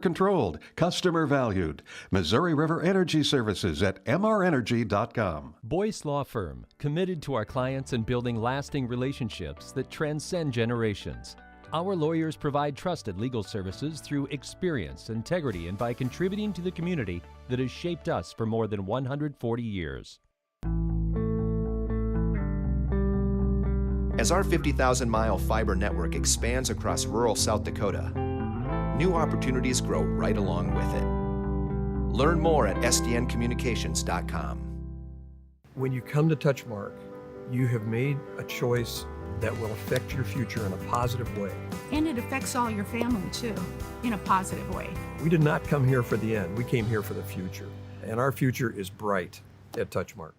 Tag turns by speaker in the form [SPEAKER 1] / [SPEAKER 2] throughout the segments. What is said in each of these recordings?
[SPEAKER 1] Controlled, customer valued. Missouri River Energy Services at mrenergy.com.
[SPEAKER 2] Boyce Law Firm, committed to our clients and building lasting relationships that transcend generations. Our lawyers provide trusted legal services through experience, integrity, and by contributing to the community that has shaped us for more than 140 years.
[SPEAKER 3] As our 50,000-mile fiber network expands across rural South Dakota, new opportunities grow right along with it. Learn more at sdncommunications.com.
[SPEAKER 4] When you come to Touchmark, you have made a choice that will affect your future in a positive way.
[SPEAKER 5] And it affects all your family too, in a positive way.
[SPEAKER 4] We did not come here for the end, we came here for the future. And our future is bright at Touchmark.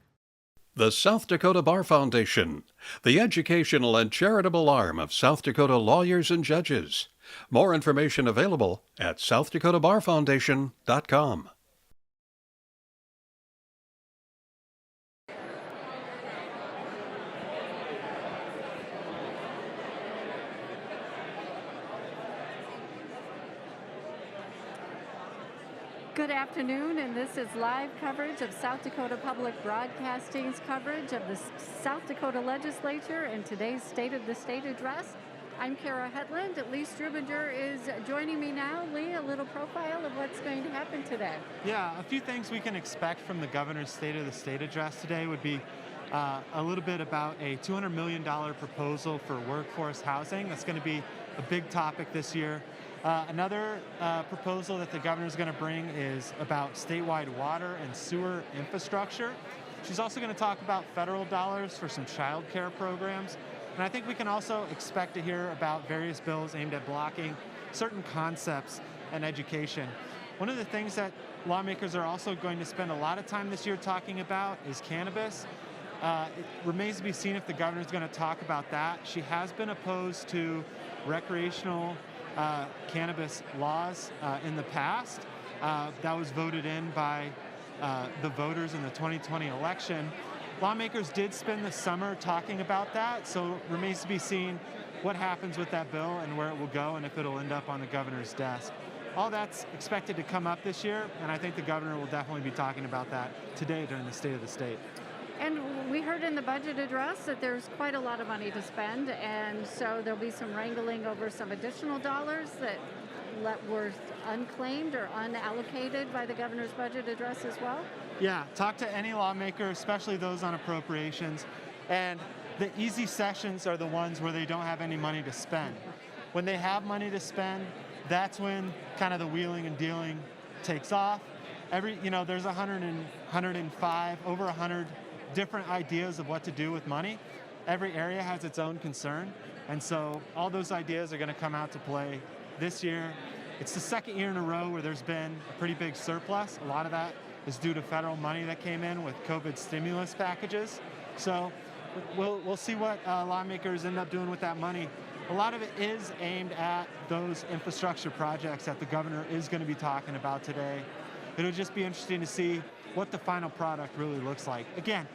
[SPEAKER 1] The South Dakota Bar Foundation, the educational and charitable arm of South Dakota lawyers and judges. More information available at southdakota.barfoundation.com.
[SPEAKER 6] Good afternoon, and this is live coverage of South Dakota Public Broadcasting's coverage of the South Dakota Legislature and today's State of the State address. I'm Kara Hetland. Lee Strubinger is joining me now. Lee, a little profile of what's going to happen today.
[SPEAKER 7] Yeah, a few things we can expect from the governor's State of the State address today would be a little bit about a $200 million proposal for workforce housing. That's going to be a big topic this year. Another proposal that the governor is going to bring is about statewide water and sewer infrastructure. She's also going to talk about federal dollars for some child care programs. And I think we can also expect to hear about various bills aimed at blocking certain concepts in education. One of the things that lawmakers are also going to spend a lot of time this year talking about is cannabis. It remains to be seen if the governor is going to talk about that. She has been opposed to recreational cannabis laws in the past. That was voted in by the voters in the 2020 election. Lawmakers did spend the summer talking about that, so it remains to be seen what happens with that bill and where it will go and if it'll end up on the governor's desk. All that's expected to come up this year, and I think the governor will definitely be talking about that today during the State of the State.
[SPEAKER 6] And we heard in the budget address that there's quite a lot of money to spend, and so there'll be some wrangling over some additional dollars that were unclaimed or unallocated by the governor's budget address as well?
[SPEAKER 7] Yeah, talk to any lawmaker, especially those on appropriations, and the easy sessions are the ones where they don't have any money to spend. When they have money to spend, that's when kind of the wheeling and dealing takes off. There's 105, over 100 different ideas of what to do with money. Every area has its own concern, and so all those ideas are going to come out to play this year. It's the second year in a row where there's been a pretty big surplus. A lot of that is due to federal money that came in with COVID stimulus packages. So we'll see what lawmakers end up doing with that money. A lot of it is aimed at those infrastructure projects that the governor is going to be talking about today. It'll just be interesting to see what the final product really looks like. Again,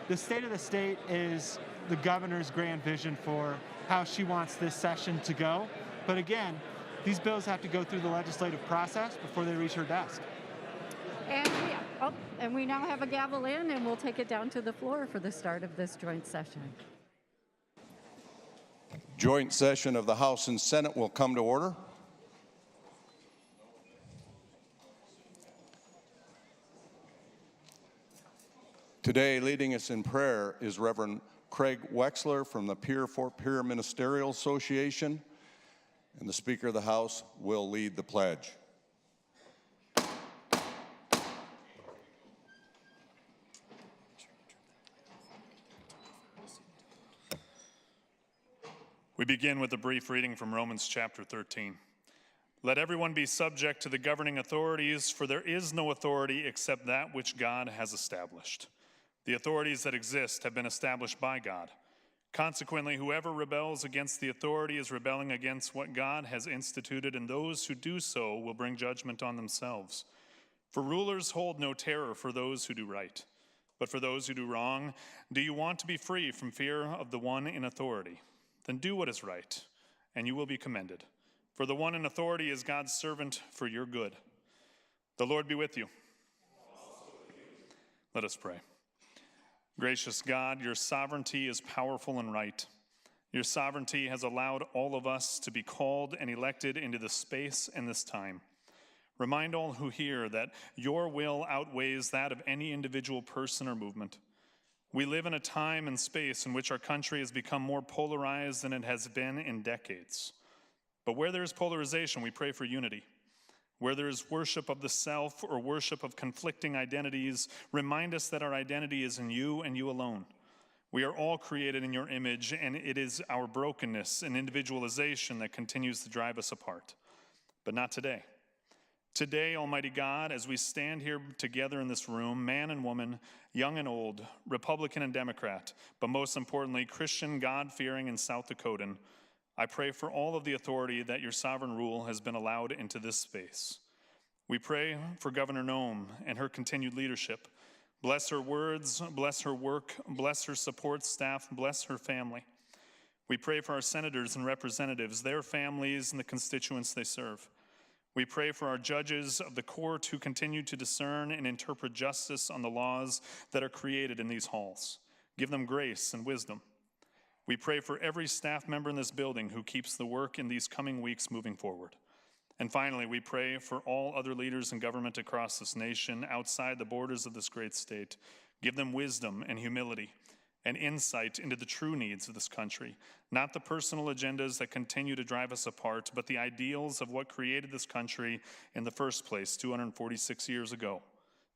[SPEAKER 7] the State of the State is the governor's grand vision for how she wants this session to go. But again, these bills have to go through the legislative process before they reach her desk.
[SPEAKER 6] And we now have a gavel in, and we'll take it down to the floor for the start of this joint session.
[SPEAKER 8] Joint session of the House and Senate will come to order. Today, leading us in prayer is Reverend Craig Wexler from the Pierre-Fort Pierre Ministerial Association, and the Speaker of the House will lead the pledge.
[SPEAKER 9] We begin with a brief reading from Romans chapter 13. Let everyone be subject to the governing authorities, for there is no authority except that which God has established. The authorities that exist have been established by God. Consequently, whoever rebels against the authority is rebelling against what God has instituted, and those who do so will bring judgment on themselves. For rulers hold no terror for those who do right, but for those who do wrong. Do you want to be free from fear of the one in authority? Then do what is right, and you will be commended. For the one in authority is God's servant for your good. The Lord be with you. Let us pray. Gracious God, your sovereignty is powerful and right. Your sovereignty has allowed all of us to be called and elected into this space and this time. Remind all who hear that your will outweighs that of any individual person or movement. We live in a time and space in which our country has become more polarized than it has been in decades. But where there is polarization, we pray for unity. Where there is worship of the self or worship of conflicting identities, remind us that our identity is in you and you alone. We are all created in your image, and it is our brokenness and individualization that continues to drive us apart. But not today. Today, Almighty God, as we stand here together in this room, man and woman, young and old, Republican and Democrat, but most importantly, Christian, God-fearing, and South Dakotan, I pray for all of the authority that your sovereign rule has been allowed into this space. We pray for Governor Noem and her continued leadership. Bless her words, bless her work, bless her support staff, bless her family. We pray for our senators and representatives, their families, and the constituents they serve. We pray for our judges of the court who continue to discern and interpret justice on the laws that are created in these halls. Give them grace and wisdom. We pray for every staff member in this building who keeps the work in these coming weeks moving forward. And finally, we pray for all other leaders in government across this nation, outside the borders of this great state. Give them wisdom and humility and insight into the true needs of this country, not the personal agendas that continue to drive us apart, but the ideals of what created this country in the first place 246 years ago: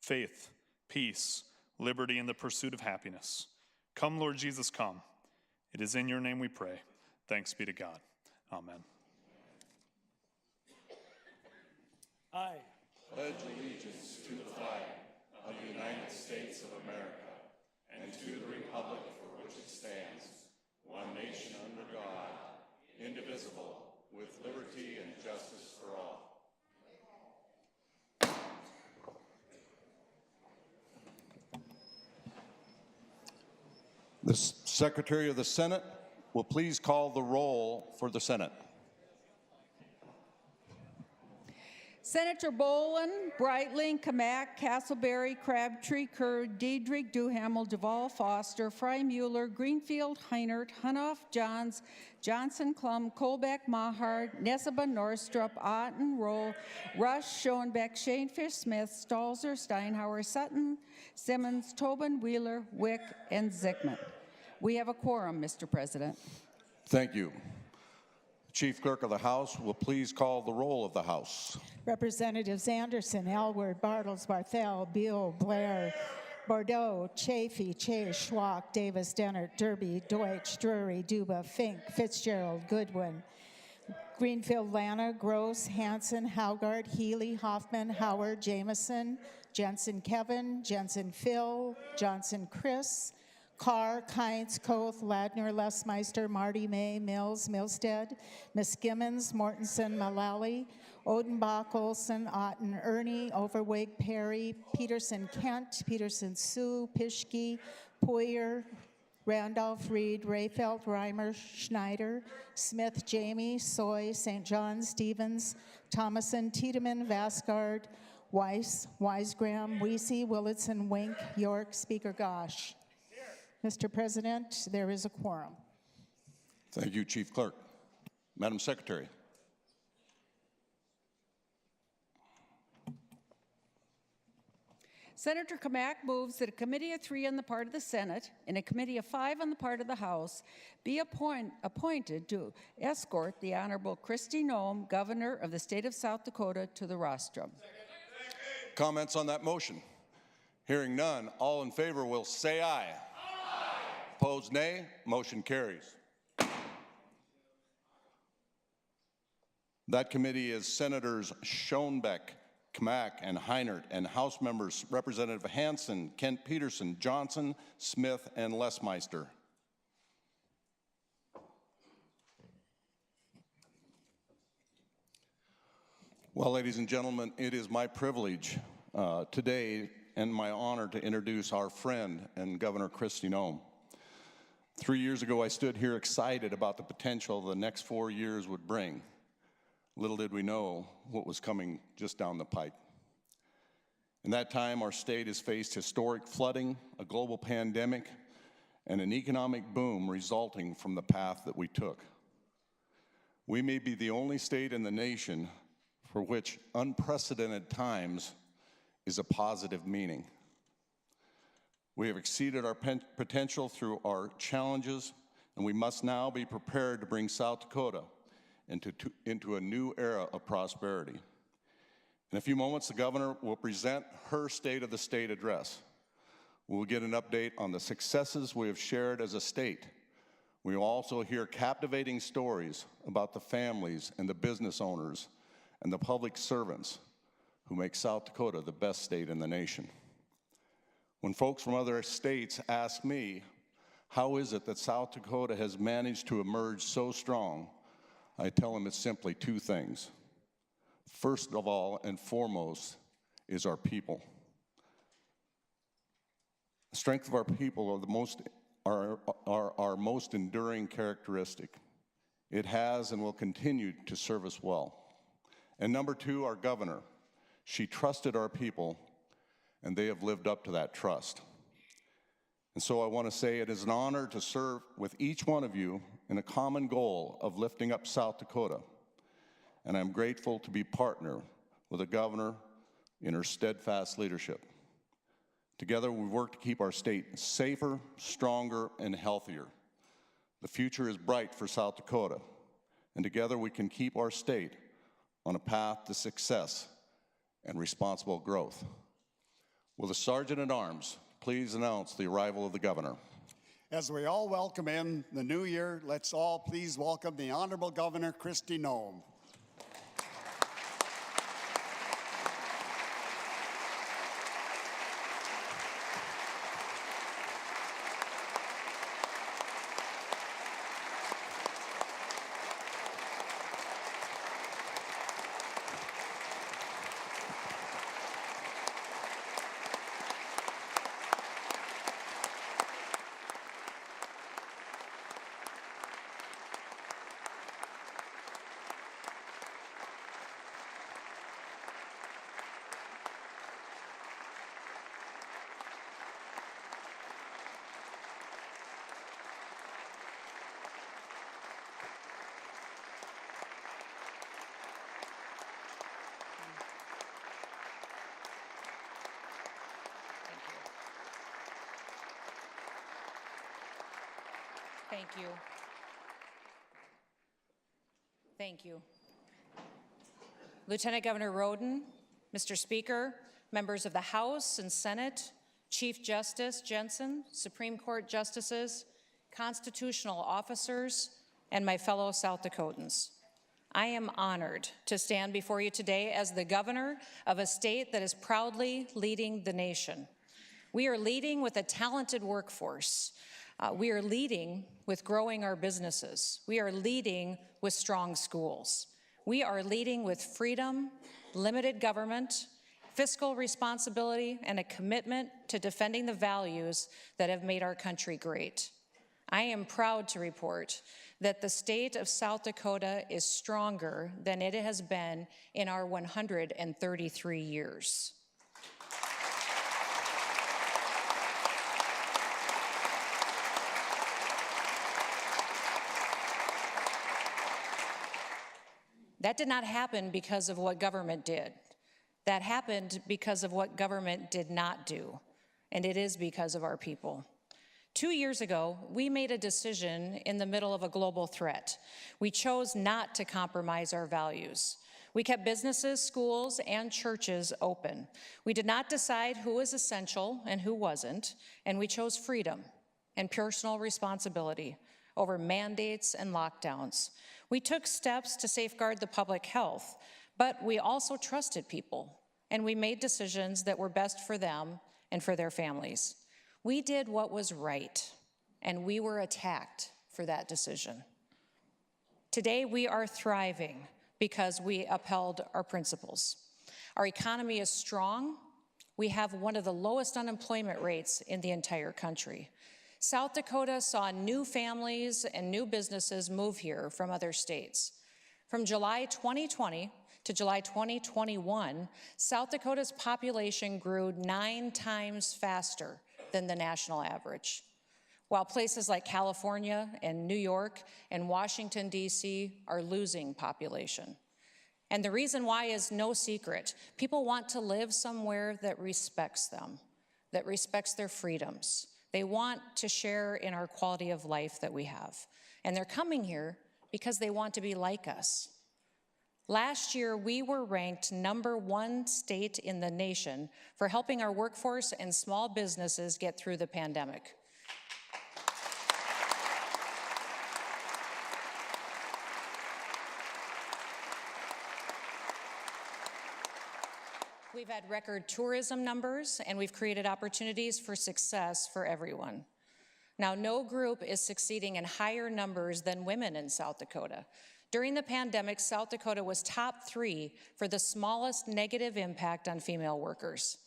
[SPEAKER 9] faith, peace, liberty, and the pursuit of happiness. Come, Lord Jesus, come. It is in your name we pray. Thanks be to God. Amen.
[SPEAKER 8] I pledge allegiance to the flag of the United States of America and to the republic for which it stands, one nation under God, indivisible, with liberty and justice for all. The Secretary of the Senate will please call the roll for the Senate.
[SPEAKER 10] Senator Boland, Breitling, Kamak, Castleberry, Crabtree, Kerr, Diedrich, Duhamel, Duvall, Foster, Fry, Mueller, Greenfield, Heinert, Hunoff, Johns, Johnson, Klum, Colbeck, Mahard, Neseba, Norstrup, Otten, Roll, Rush, Schoenbeck, Shanefish, Smith, Stalzer, Steinhauer, Sutton, Simmons, Tobin, Wheeler, Wick, and Zickman. We have a quorum, Mr. President.
[SPEAKER 8] Thank you. Chief Clerk of the House will please call the roll of the House.
[SPEAKER 11] Representatives Anderson, Elward, Bartles, Barthel, Buell, Blair, Bordeaux, Chafee, Chase, Schwach, Davis, Dennert, Derby, Deutsch, Drury, Duba, Fink, Fitzgerald, Goodwin, Greenfield, Lana, Gross, Hanson, Haugard, Healy, Hoffman, Howard, Jameson, Jensen, Kevin, Jensen, Phil, Johnson, Chris, Carr, Kynes, Koth, Ladner, Lesmeister, Marty, May, Mills, Milstead, Miskimmons, Mortensen, Mullally, Odenbach, Olson, Otten, Ernie, Overweg, Perry, Peterson, Kent, Peterson, Sue, Pischke, Poyer, Randolph, Reed, Rayfeld, Reimer, Schneider, Smith, Jamie, Soy, St. John, Stevens, Thomason, Tiedemann, Vasgard, Weiss, Wisegram, Weesey, Willitson, Wink, York, Speaker Gosh. Mr. President, there is a quorum.
[SPEAKER 8] Thank you, Chief Clerk. Madam Secretary.
[SPEAKER 10] Senator Kamak moves that a committee of 3 on the part of the Senate and a committee of 5 on the part of the House be appointed to escort the Honorable Kristi Noem, Governor of the State of South Dakota, to the rostrum.
[SPEAKER 8] Comments on that motion? Hearing none, all in favor will say aye. Opposed, nay. Motion carries. That committee is Senators Schoenbeck, Kamak, and Heinert, and House members Representative Hanson, Kent Peterson, Johnson, Smith, and Lesmeister. Well, ladies and gentlemen, it is my privilege today and my honor to introduce our friend and Governor Kristi Noem. 3 years ago, I stood here excited about the potential the next 4 years would bring. Little did we know what was coming just down the pipe. In that time, our state has faced historic flooding, a global pandemic, and an economic boom resulting from the path that we took. We may be the only state in the nation for which unprecedented times is a positive meaning. We have exceeded our potential through our challenges, and we must now be prepared to bring South Dakota into a new era of prosperity. In a few moments, the governor will present her State of the State address. We'll get an update on the successes we have shared as a state. We will also hear captivating stories about the families and the business owners and the public servants who make South Dakota the best state in the nation. When folks from other states ask me, how is it that South Dakota has managed to emerge so strong, I tell them it's simply two things. First of all and foremost is our people. The strength of our people are our most enduring characteristic. It has and will continue to serve us well. And number two, our governor. She trusted our people, and they have lived up to that trust. And so I want to say it is an honor to serve with each one of you in a common goal of lifting up South Dakota. And I'm grateful to be partner with the governor in her steadfast leadership. Together, we work to keep our state safer, stronger, and healthier. The future is bright for South Dakota, and together we can keep our state on a path to success and responsible growth. Will the Sergeant at Arms please announce the arrival of the governor?
[SPEAKER 12] As we all welcome in the new year, let's all please welcome the Honorable Governor Kristi Noem.
[SPEAKER 13] Thank you. Thank you. Lieutenant Governor Roden, Mr. Speaker, members of the House and Senate, Chief Justice Jensen, Supreme Court justices, constitutional officers, and my fellow South Dakotans. I am honored to stand before you today as the governor of a state that is proudly leading the nation. We are leading with a talented workforce. We are leading with growing our businesses. We are leading with strong schools. We are leading with freedom, limited government, fiscal responsibility, and a commitment to defending the values that have made our country great. I am proud to report that the state of South Dakota is stronger than it has been in our 133 years. That did not happen because of what government did. That happened because of what government did not do, and it is because of our people. 2 years ago, we made a decision in the middle of a global threat. We chose not to compromise our values. We kept businesses, schools, and churches open. We did not decide who was essential and who wasn't, and we chose freedom and personal responsibility over mandates and lockdowns. We took steps to safeguard the public health, but we also trusted people, and we made decisions that were best for them and for their families. We did what was right, and we were attacked for that decision. Today, we are thriving because we upheld our principles. Our economy is strong. We have one of the lowest unemployment rates in the entire country. South Dakota saw new families and new businesses move here from other states. From July 2020 to July 2021, South Dakota's population grew 9 times faster than the national average, while places like California and New York and Washington, D.C. are losing population. And the reason why is no secret. People want to live somewhere that respects them, that respects their freedoms. They want to share in our quality of life that we have. And they're coming here because they want to be like us. Last year, we were ranked #1 state in the nation for helping our workforce and small businesses get through the pandemic. We've had record tourism numbers, and we've created opportunities for success for everyone. Now, no group is succeeding in higher numbers than women in South Dakota. During the pandemic, South Dakota was top 3 for the smallest negative impact on female workers.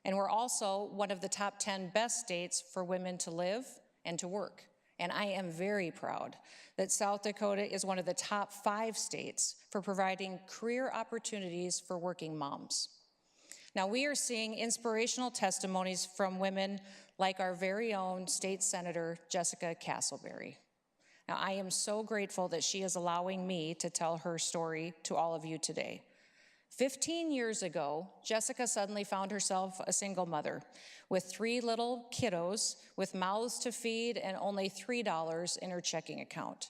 [SPEAKER 13] And we're also one of the top 10 best states for women to live and to work. And I am very proud that South Dakota is one of the top 5 states for providing career opportunities for working moms. Now, we are seeing inspirational testimonies from women like our very own State Senator Jessica Castleberry. Now, I am so grateful that she is allowing me to tell her story to all of you today. 15 years ago, Jessica suddenly found herself a single mother with 3 little kiddos with mouths to feed and only $3 in her checking account.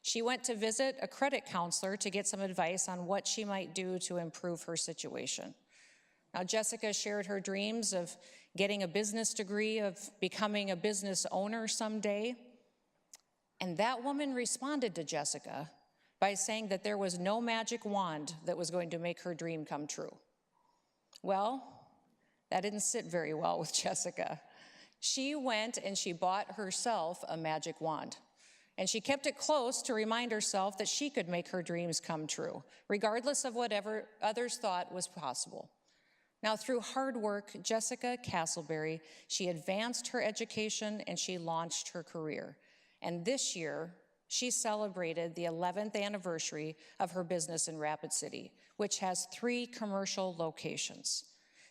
[SPEAKER 13] She went to visit a credit counselor to get some advice on what she might do to improve her situation. Now, Jessica shared her dreams of getting a business degree, of becoming a business owner someday. And that woman responded to Jessica by saying that there was no magic wand that was going to make her dream come true. Well, that didn't sit very well with Jessica. She went and she bought herself a magic wand. And she kept it close to remind herself that she could make her dreams come true, regardless of whatever others thought was possible. Now, through hard work, Jessica Castleberry, she advanced her education and she launched her career. And this year, she celebrated the 11th anniversary of her business in Rapid City, which has 3 commercial locations.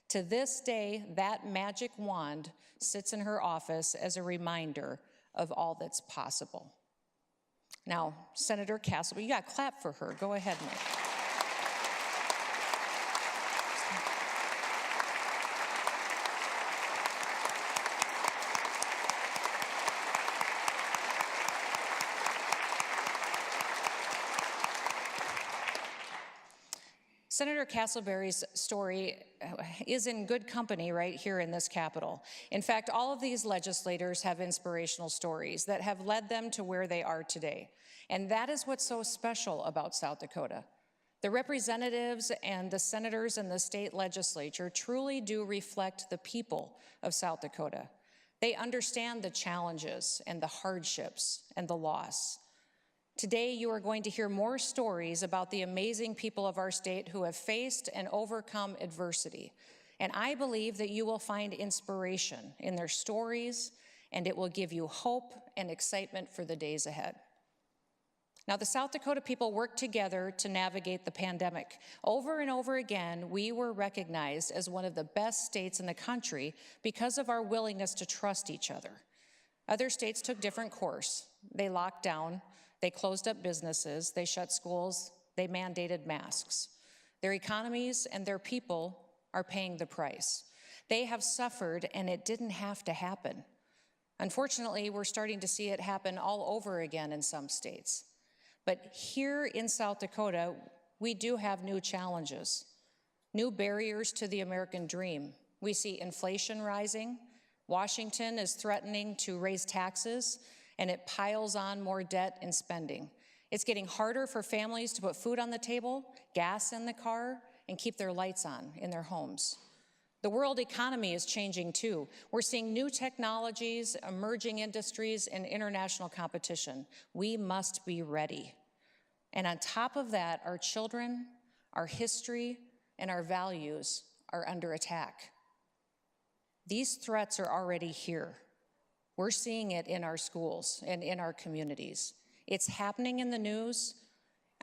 [SPEAKER 13] To this day, that magic wand sits in her office as a reminder of all that's possible. Now, Senator Castleberry, you got to clap for her. Go ahead, Mike. Senator Castleberry's story is in good company right here in this Capitol. In fact, all of these legislators have inspirational stories that have led them to where they are today. And that is what's so special about South Dakota. The representatives and the senators in the state legislature truly do reflect the people of South Dakota. They understand the challenges and the hardships and the loss. Today, you are going to hear more stories about the amazing people of our state who have faced and overcome adversity. And I believe that you will find inspiration in their stories, and it will give you hope and excitement for the days ahead. Now, the South Dakota people worked together to navigate the pandemic. Over and over again, we were recognized as one of the best states in the country because of our willingness to trust each other. Other states took different course. They locked down. They closed up businesses, they shut schools, they mandated masks. Their economies and their people are paying the price. They have suffered, and it didn't have to happen. Unfortunately, we're starting to see it happen all over again in some states. But here in South Dakota, we do have new challenges, new barriers to the American dream. We see inflation rising. Washington is threatening to raise taxes, and it piles on more debt and spending. It's getting harder for families to put food on the table, gas in the car, and keep their lights on in their homes. The world economy is changing too. We're seeing new technologies, emerging industries, and international competition. We must be ready. And on top of that, our children, our history, and our values are under attack. These threats are already here. We're seeing it in our schools and in our communities. It's happening in the news,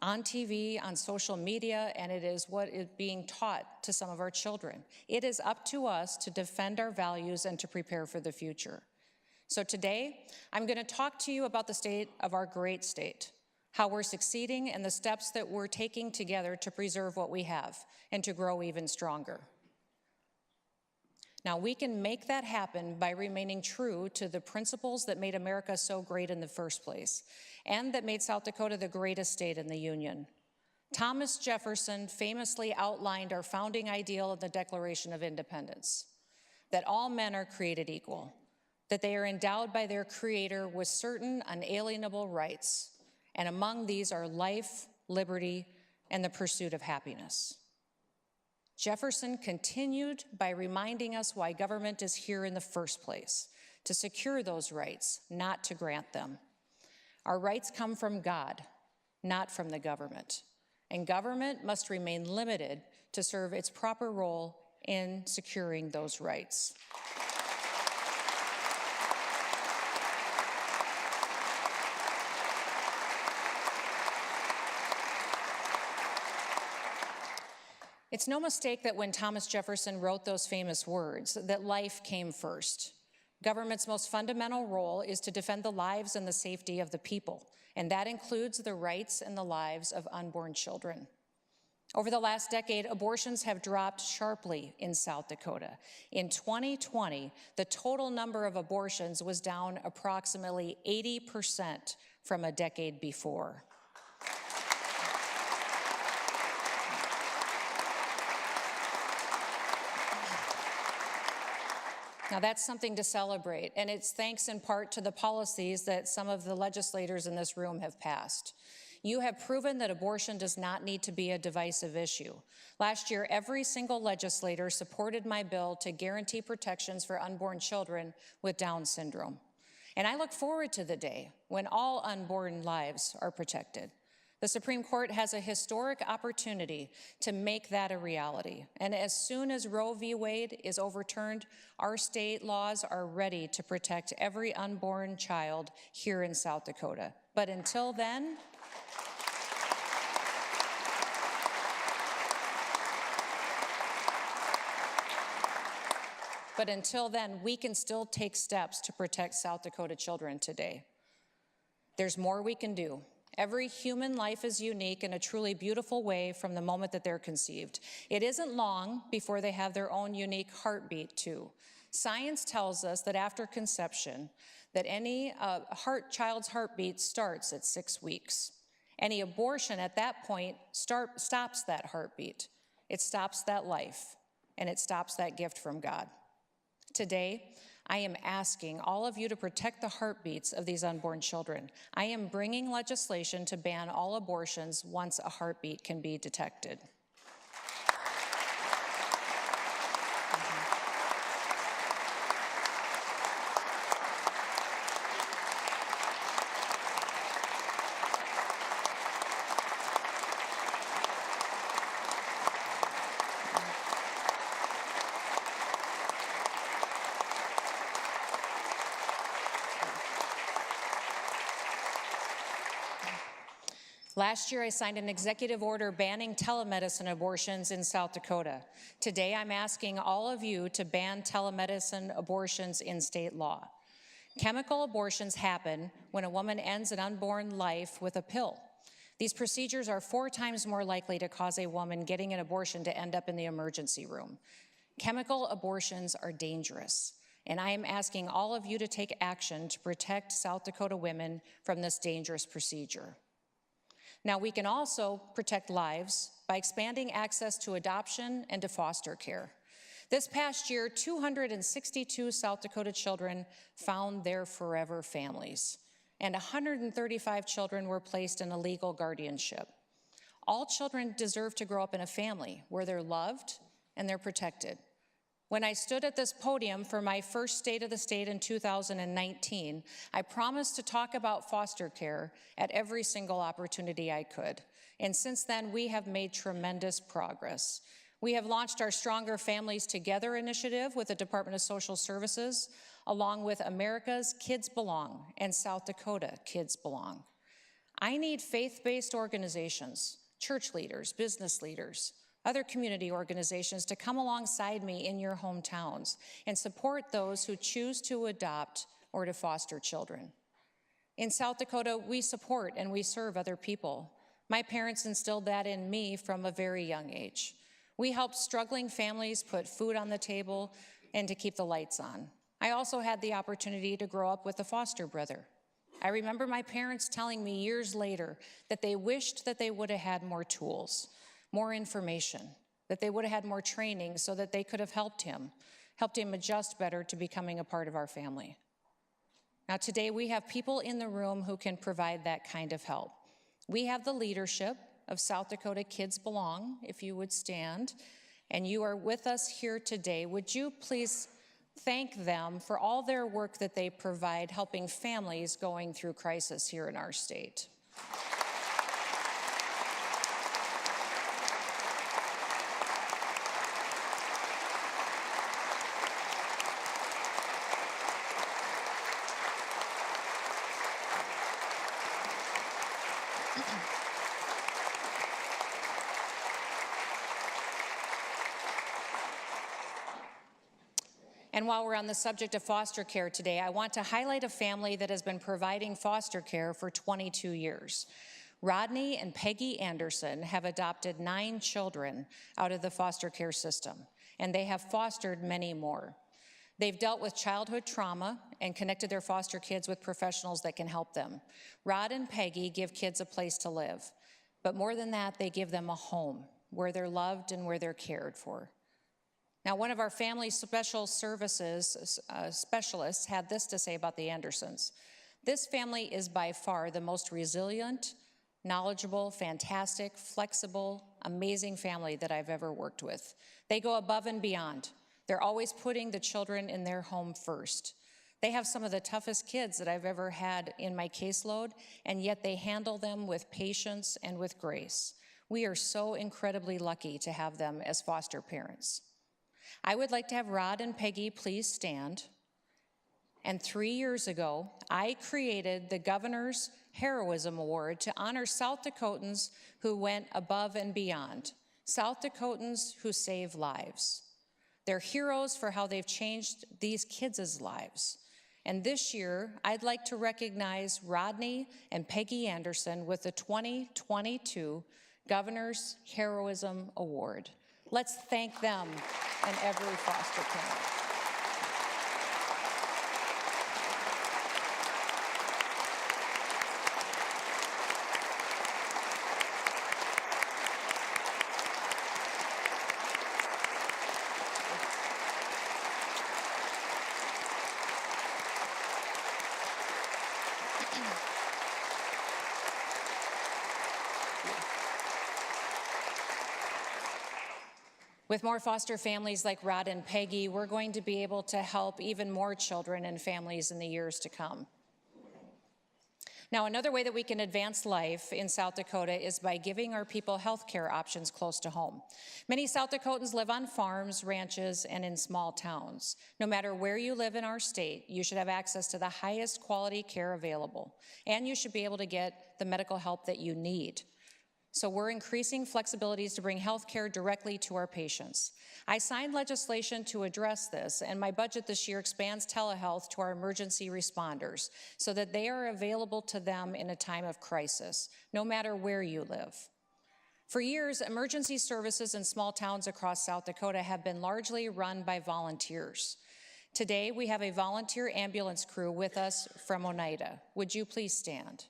[SPEAKER 13] on TV, on social media, and it is what is being taught to some of our children. It is up to us to defend our values and to prepare for the future. So today, I'm going to talk to you about the state of our great state, how we're succeeding, and the steps that we're taking together to preserve what we have and to grow even stronger. Now, we can make that happen by remaining true to the principles that made America so great in the first place and that made South Dakota the greatest state in the Union. Thomas Jefferson famously outlined our founding ideal in the Declaration of Independence, that all men are created equal, that they are endowed by their Creator with certain unalienable rights, and among these are life, liberty, and the pursuit of happiness. Jefferson continued by reminding us why government is here in the first place, to secure those rights, not to grant them. Our rights come from God, not from the government, and government must remain limited to serve its proper role in securing those rights. It's no mistake that when Thomas Jefferson wrote those famous words, that life came first. Government's most fundamental role is to defend the lives and the safety of the people, and that includes the rights and the lives of unborn children. Over the last decade, abortions have dropped sharply in South Dakota. In 2020, the total number of abortions was down approximately 80% from a decade before. Now, that's something to celebrate, and it's thanks in part to the policies that some of the legislators in this room have passed. You have proven that abortion does not need to be a divisive issue. Last year, every single legislator supported my bill to guarantee protections for unborn children with Down syndrome. And I look forward to the day when all unborn lives are protected. The Supreme Court has a historic opportunity to make that a reality. And as soon as Roe v. Wade is overturned, our state laws are ready to protect every unborn child here in South Dakota. But until then, we can still take steps to protect South Dakota children today. There's more we can do. Every human life is unique in a truly beautiful way from the moment that they're conceived. It isn't long before they have their own unique heartbeat, too. Science tells us that after conception, that any child's heartbeat starts at 6 weeks. Any abortion at that point stops that heartbeat. It stops that life, and it stops that gift from God. Today, I am asking all of you to protect the heartbeats of these unborn children. I am bringing legislation to ban all abortions once a heartbeat can be detected. Last year, I signed an executive order banning telemedicine abortions in South Dakota. Today, I'm asking all of you to ban telemedicine abortions in state law. Chemical abortions happen when a woman ends an unborn life with a pill. These procedures are 4 times more likely to cause a woman getting an abortion to end up in the emergency room. Chemical abortions are dangerous, and I am asking all of you to take action to protect South Dakota women from this dangerous procedure. Now, we can also protect lives by expanding access to adoption and to foster care. This past year, 262 South Dakota children found their forever families, and 135 children were placed in a legal guardianship. All children deserve to grow up in a family where they're loved and they're protected. When I stood at this podium for my first State of the State in 2019, I promised to talk about foster care at every single opportunity I could. And since then, we have made tremendous progress. We have launched our Stronger Families Together initiative with the Department of Social Services, along with America's Kids Belong and South Dakota Kids Belong. I need faith-based organizations, church leaders, business leaders, other community organizations to come alongside me in your hometowns and support those who choose to adopt or to foster children. In South Dakota, we support and we serve other people. My parents instilled that in me from a very young age. We helped struggling families put food on the table and to keep the lights on. I also had the opportunity to grow up with a foster brother. I remember my parents telling me years later that they wished that they would have had more tools, more information, that they would have had more training so that they could have helped him adjust better to becoming a part of our family. Now today we have people in the room who can provide that kind of help. We have the leadership of South Dakota Kids Belong, if you would stand, and you are with us here today. Would you please thank them for all their work that they provide helping families going through crisis here in our state. And while we're on the subject of foster care today, I want to highlight a family that has been providing foster care for 22 years. Rodney and Peggy Anderson have adopted 9 children out of the foster care system, and they have fostered many more. They've dealt with childhood trauma and connected their foster kids with professionals that can help them. Rod and Peggy give kids a place to live, but more than that, they give them a home where they're loved and where they're cared for. Now, one of our family special services specialists had this to say about the Andersons. This family is by far the most resilient, knowledgeable, fantastic, flexible, amazing family that I've ever worked with. They go above and beyond. They're always putting the children in their home first. They have some of the toughest kids that I've ever had in my caseload, and yet they handle them with patience and with grace. We are so incredibly lucky to have them as foster parents. I would like to have Rod and Peggy please stand. And 3 years ago, I created the Governor's Heroism Award to honor South Dakotans who went above and beyond, South Dakotans who save lives. They're heroes for how they've changed these kids' lives. And this year, I'd like to recognize Rodney and Peggy Anderson with the 2022 Governor's Heroism Award. Let's thank them and every foster parent. With more foster families like Rod and Peggy, we're going to be able to help even more children and families in the years to come. Now, another way that we can advance life in South Dakota is by giving our people health care options close to home. Many South Dakotans live on farms, ranches, and in small towns. No matter where you live in our state, you should have access to the highest quality care available, and you should be able to get the medical help that you need. So we're increasing flexibilities to bring health care directly to our patients. I signed legislation to address this, and my budget this year expands telehealth to our emergency responders so that they are available to them in a time of crisis, no matter where you live. For years, emergency services in small towns across South Dakota have been largely run by volunteers. Today, we have a volunteer ambulance crew with us from Oneida. Would you please stand?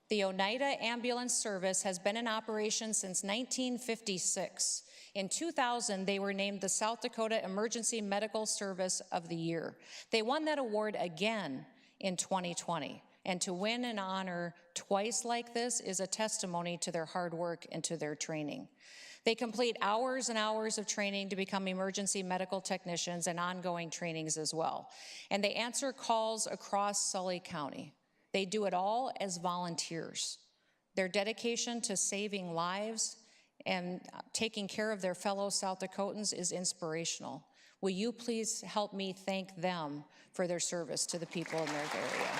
[SPEAKER 13] The Oneida Ambulance Service has been in operation since 1956. In 2000, they were named the South Dakota Emergency Medical Service of the Year. They won that award again in 2020. And to win an honor twice like this is a testimony to their hard work and to their training. They complete hours and hours of training to become emergency medical technicians and ongoing trainings as well. And they answer calls across Sully County. They do it all as volunteers. Their dedication to saving lives and taking care of their fellow South Dakotans is inspirational. Will you please help me thank them for their service to the people in their area?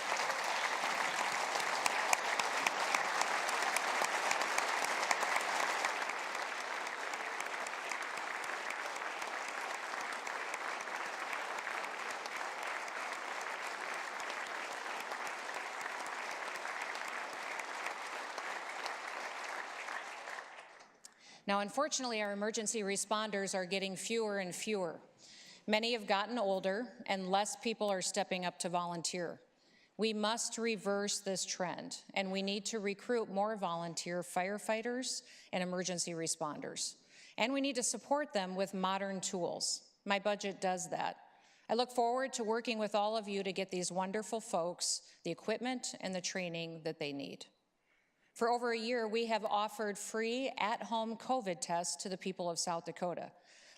[SPEAKER 13] Now, unfortunately, our emergency responders are getting fewer and fewer. Many have gotten older, and less people are stepping up to volunteer. We must reverse this trend, and we need to recruit more volunteer firefighters and emergency responders. And we need to support them with modern tools. My budget does that. I look forward to working with all of you to get these wonderful folks the equipment and the training that they need. For over a year, we have offered free at-home COVID tests to the people of South Dakota.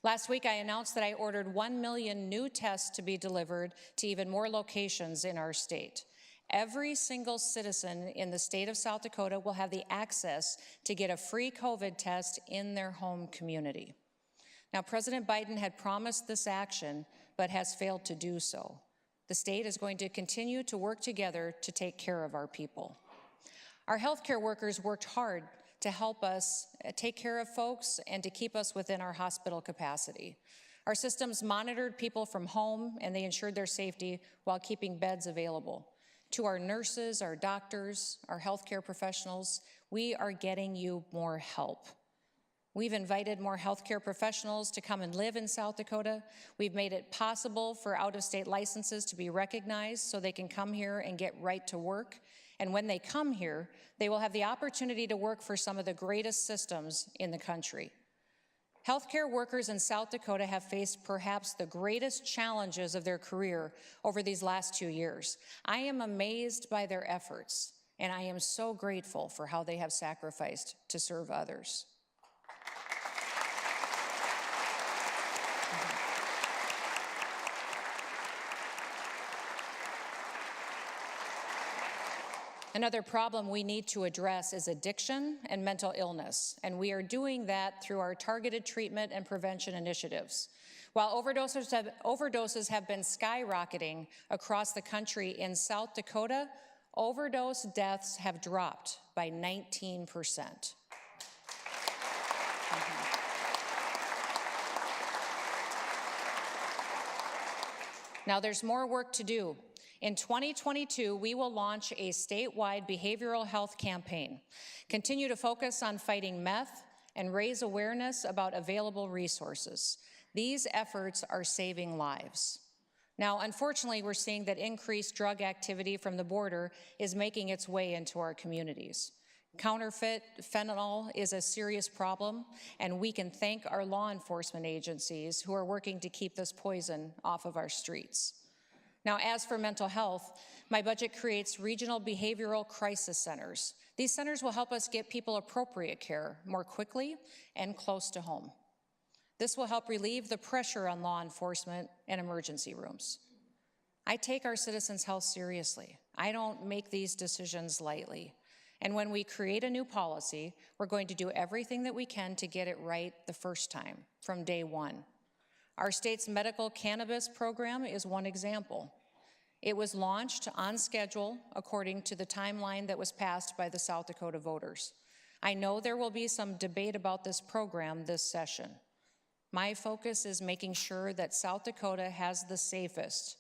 [SPEAKER 13] Last week, I announced that I ordered 1 million new tests to be delivered to even more locations in our state. Every single citizen in the state of South Dakota will have the access to get a free COVID test in their home community. Now, President Biden had promised this action, but has failed to do so. The state is going to continue to work together to take care of our people. Our healthcare workers worked hard to help us take care of folks and to keep us within our hospital capacity. Our systems monitored people from home, and they ensured their safety while keeping beds available. To our nurses, our doctors, our healthcare professionals, we are getting you more help. We've invited more healthcare professionals to come and live in South Dakota. We've made it possible for out-of-state licenses to be recognized so they can come here and get right to work. And when they come here, they will have the opportunity to work for some of the greatest systems in the country. Healthcare workers in South Dakota have faced perhaps the greatest challenges of their career over these last 2 years. I am amazed by their efforts, and I am so grateful for how they have sacrificed to serve others. Another problem we need to address is addiction and mental illness, and we are doing that through our targeted treatment and prevention initiatives. While overdoses have been skyrocketing across the country, in South Dakota, overdose deaths have dropped by 19%. Now, there's more work to do. In 2022, we will launch a statewide behavioral health campaign, continue to focus on fighting meth, and raise awareness about available resources. These efforts are saving lives. Now, unfortunately, we're seeing that increased drug activity from the border is making its way into our communities. Counterfeit fentanyl is a serious problem, and we can thank our law enforcement agencies who are working to keep this poison off of our streets. Now, as for mental health, my budget creates regional behavioral crisis centers. These centers will help us get people appropriate care more quickly and close to home. This will help relieve the pressure on law enforcement and emergency rooms. I take our citizens' health seriously. I don't make these decisions lightly. And when we create a new policy, we're going to do everything that we can to get it right the first time, from day one. Our state's medical cannabis program is one example. It was launched on schedule according to the timeline that was passed by the South Dakota voters. I know there will be some debate about this program this session. My focus is making sure that South Dakota has the safest,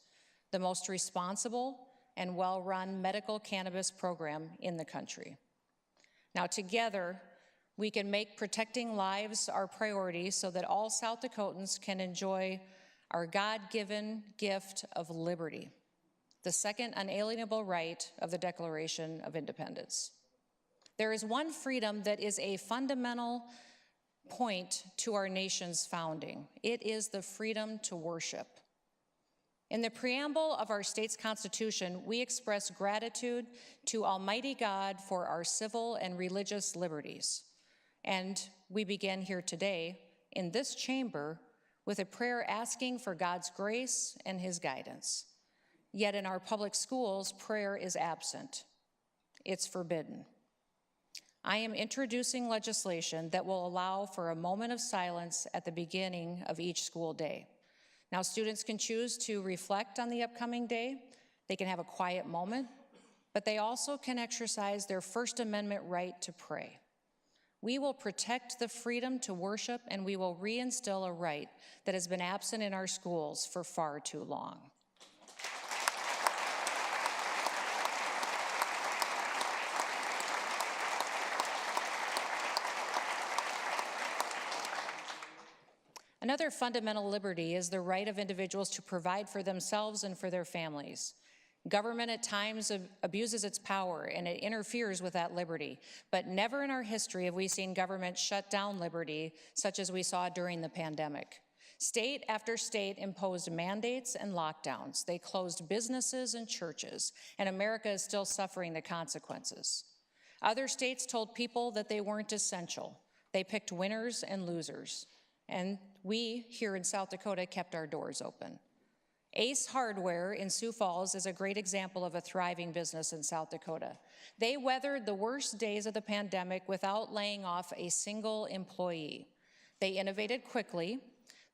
[SPEAKER 13] the most responsible, and well-run medical cannabis program in the country. Now, together, we can make protecting lives our priority so that all South Dakotans can enjoy our God-given gift of liberty, the second unalienable right of the Declaration of Independence. There is one freedom that is a fundamental point to our nation's founding. It is the freedom to worship. In the preamble of our state's constitution, we express gratitude to Almighty God for our civil and religious liberties. And we begin here today in this chamber with a prayer asking for God's grace and His guidance. Yet in our public schools, prayer is absent. It's forbidden. I am introducing legislation that will allow for a moment of silence at the beginning of each school day. Now, students can choose to reflect on the upcoming day. They can have a quiet moment, but they also can exercise their First Amendment right to pray. We will protect the freedom to worship, and we will reinstill a right that has been absent in our schools for far too long. Another fundamental liberty is the right of individuals to provide for themselves and for their families. Government at times abuses its power and it interferes with that liberty, but never in our history have we seen government shut down liberty such as we saw during the pandemic. State after state imposed mandates and lockdowns. They closed businesses and churches, and America is still suffering the consequences. Other states told people that they weren't essential. They picked winners and losers, and we here in South Dakota kept our doors open. Ace Hardware in Sioux Falls is a great example of a thriving business in South Dakota. They weathered the worst days of the pandemic without laying off a single employee. They innovated quickly,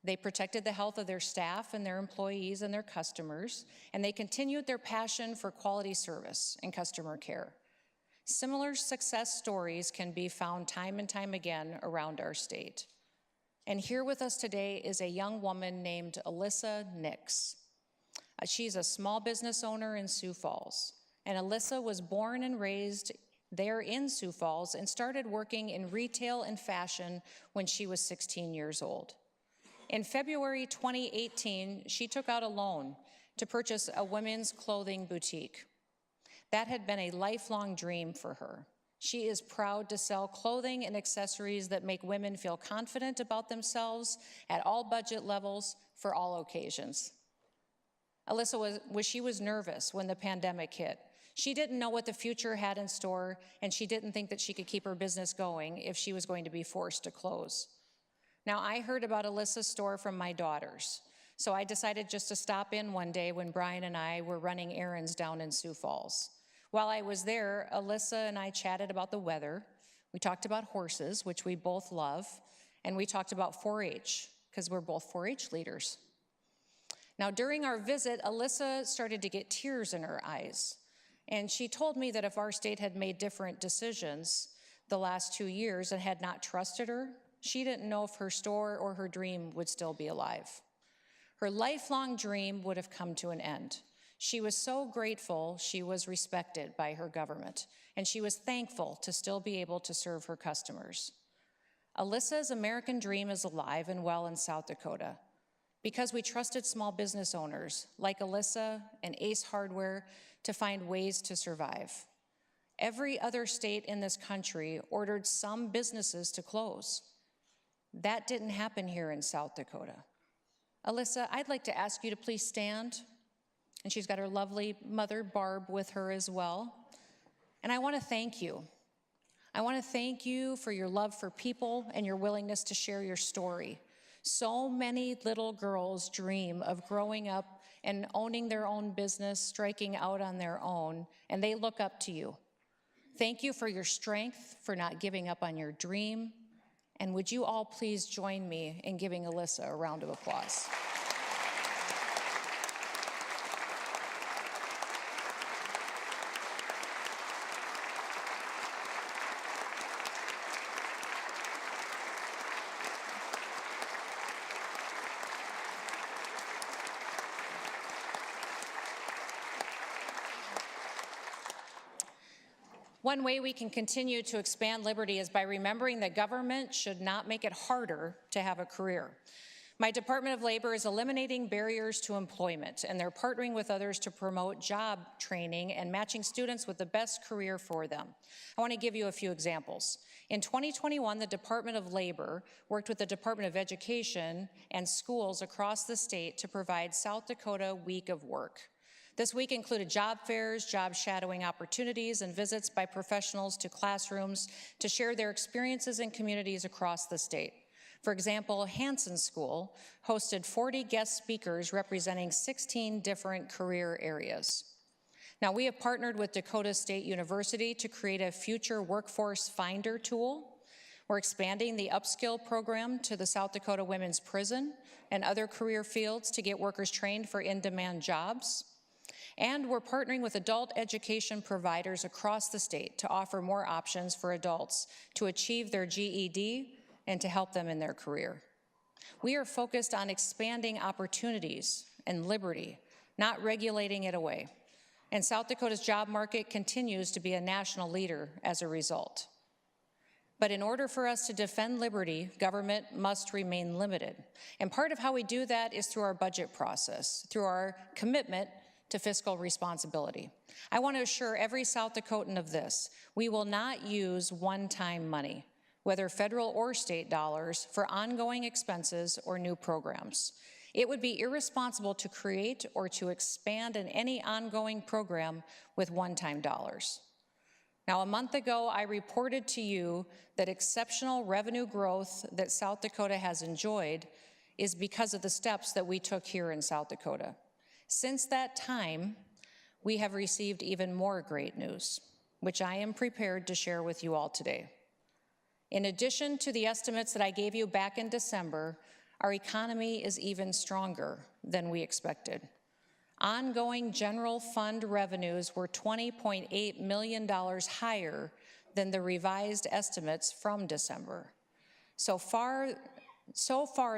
[SPEAKER 13] they protected the health of their staff and their employees and their customers, and they continued their passion for quality service and customer care. Similar success stories can be found time and time again around our state. And here with us today is a young woman named Alyssa Nix. She's a small business owner in Sioux Falls, and Alyssa was born and raised there in Sioux Falls and started working in retail and fashion when she was 16 years old. In February 2018, she took out a loan to purchase a women's clothing boutique. That had been a lifelong dream for her. She is proud to sell clothing and accessories that make women feel confident about themselves at all budget levels for all occasions. Alyssa was nervous when the pandemic hit. She didn't know what the future had in store, and she didn't think that she could keep her business going if she was going to be forced to close. Now, I heard about Alyssa's store from my daughters, so I decided just to stop in one day when Brian and I were running errands down in Sioux Falls. While I was there, Alyssa and I chatted about the weather. We talked about horses, which we both love, and we talked about 4-H, because we're both 4-H leaders. Now, during our visit, Alyssa started to get tears in her eyes, and she told me that if our state had made different decisions the last 2 years and had not trusted her, she didn't know if her store or her dream would still be alive. Her lifelong dream would have come to an end. She was so grateful she was respected by her government, and she was thankful to still be able to serve her customers. Alyssa's American dream is alive and well in South Dakota because we trusted small business owners like Alyssa and Ace Hardware to find ways to survive. Every other state in this country ordered some businesses to close. That didn't happen here in South Dakota. Alyssa, I'd like to ask you to please stand. And she's got her lovely mother, Barb, with her as well. And I want to thank you. I want to thank you for your love for people and your willingness to share your story. So many little girls dream of growing up and owning their own business, striking out on their own, and they look up to you. Thank you for your strength, for not giving up on your dream. And would you all please join me in giving Alyssa a round of applause? One way we can continue to expand liberty is by remembering that government should not make it harder to have a career. My Department of Labor is eliminating barriers to employment, and they're partnering with others to promote job training and matching students with the best career for them. I want to give you a few examples. In 2021, the Department of Labor worked with the Department of Education and schools across the state to provide South Dakota Week of Work. This week included job fairs, job shadowing opportunities, and visits by professionals to classrooms to share their experiences in communities across the state. For example, Hanson School hosted 40 guest speakers representing 16 different career areas. Now, we have partnered with Dakota State University to create a future workforce finder tool. We're expanding the upskill program to the South Dakota Women's Prison and other career fields to get workers trained for in-demand jobs. And we're partnering with adult education providers across the state to offer more options for adults to achieve their GED and to help them in their career. We are focused on expanding opportunities and liberty, not regulating it away. And South Dakota's job market continues to be a national leader as a result. But in order for us to defend liberty, government must remain limited. And part of how we do that is through our budget process, through our commitment to fiscal responsibility. I want to assure every South Dakotan of this: we will not use one-time money, whether federal or state dollars, for ongoing expenses or new programs. It would be irresponsible to create or to expand in any ongoing program with one-time dollars. Now, a month ago, I reported to you that exceptional revenue growth that South Dakota has enjoyed is because of the steps that we took here in South Dakota. Since that time, we have received even more great news, which I am prepared to share with you all today. In addition to the estimates that I gave you back in December, our economy is even stronger than we expected. Ongoing general fund revenues were $20.8 million higher than the revised estimates from December. So far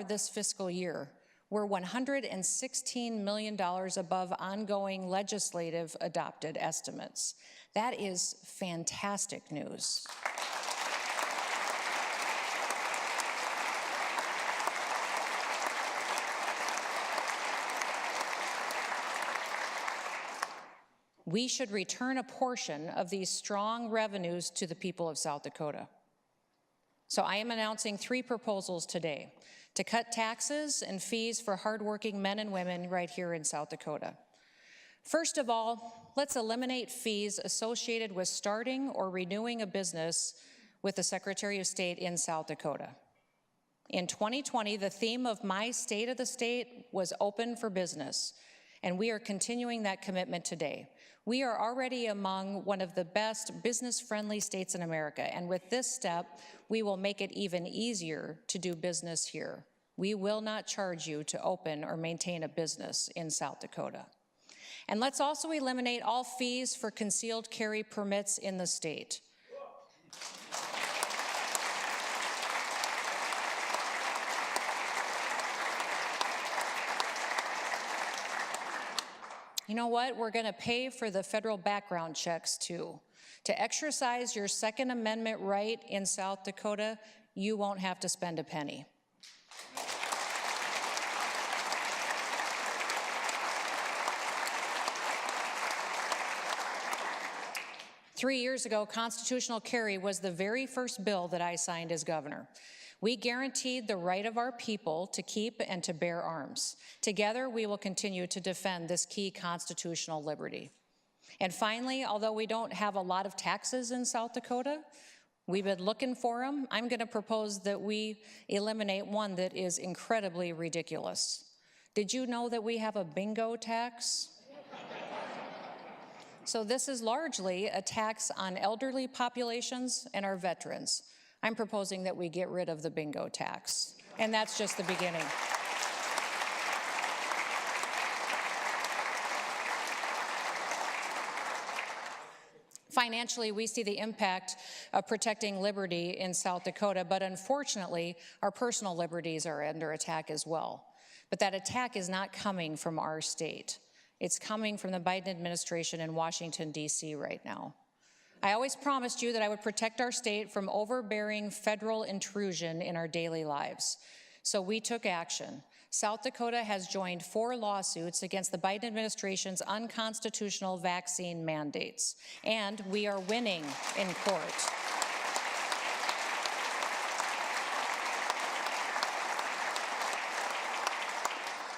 [SPEAKER 13] this fiscal year, we're $116 million above ongoing legislative adopted estimates. That is fantastic news. We should return a portion of these strong revenues to the people of South Dakota. So I am announcing 3 proposals today to cut taxes and fees for hardworking men and women right here in South Dakota. First of all, let's eliminate fees associated with starting or renewing a business with the Secretary of State in South Dakota. In 2020, the theme of my State of the State was open for business, and we are continuing that commitment today. We are already among one of the best business-friendly states in America, and with this step, we will make it even easier to do business here. We will not charge you to open or maintain a business in South Dakota. And let's also eliminate all fees for concealed carry permits in the state. You know what? We're going to pay for the federal background checks too. To exercise your Second Amendment right in South Dakota, you won't have to spend a penny. Three years ago, constitutional carry was the very first bill that I signed as governor. We guaranteed the right of our people to keep and to bear arms. Together, we will continue to defend this key constitutional liberty. And finally, although we don't have a lot of taxes in South Dakota, we've been looking for them. I'm going to propose that we eliminate one that is incredibly ridiculous. Did you know that we have a bingo tax? So this is largely a tax on elderly populations and our veterans. I'm proposing that we get rid of the bingo tax, and that's just the beginning. Financially, we see the impact of protecting liberty in South Dakota, but unfortunately, our personal liberties are under attack as well. But that attack is not coming from our state. It's coming from the Biden administration in Washington, D.C. right now. I always promised you that I would protect our state from overbearing federal intrusion in our daily lives. So we took action. South Dakota has joined 4 lawsuits against the Biden administration's unconstitutional vaccine mandates, and we are winning in court.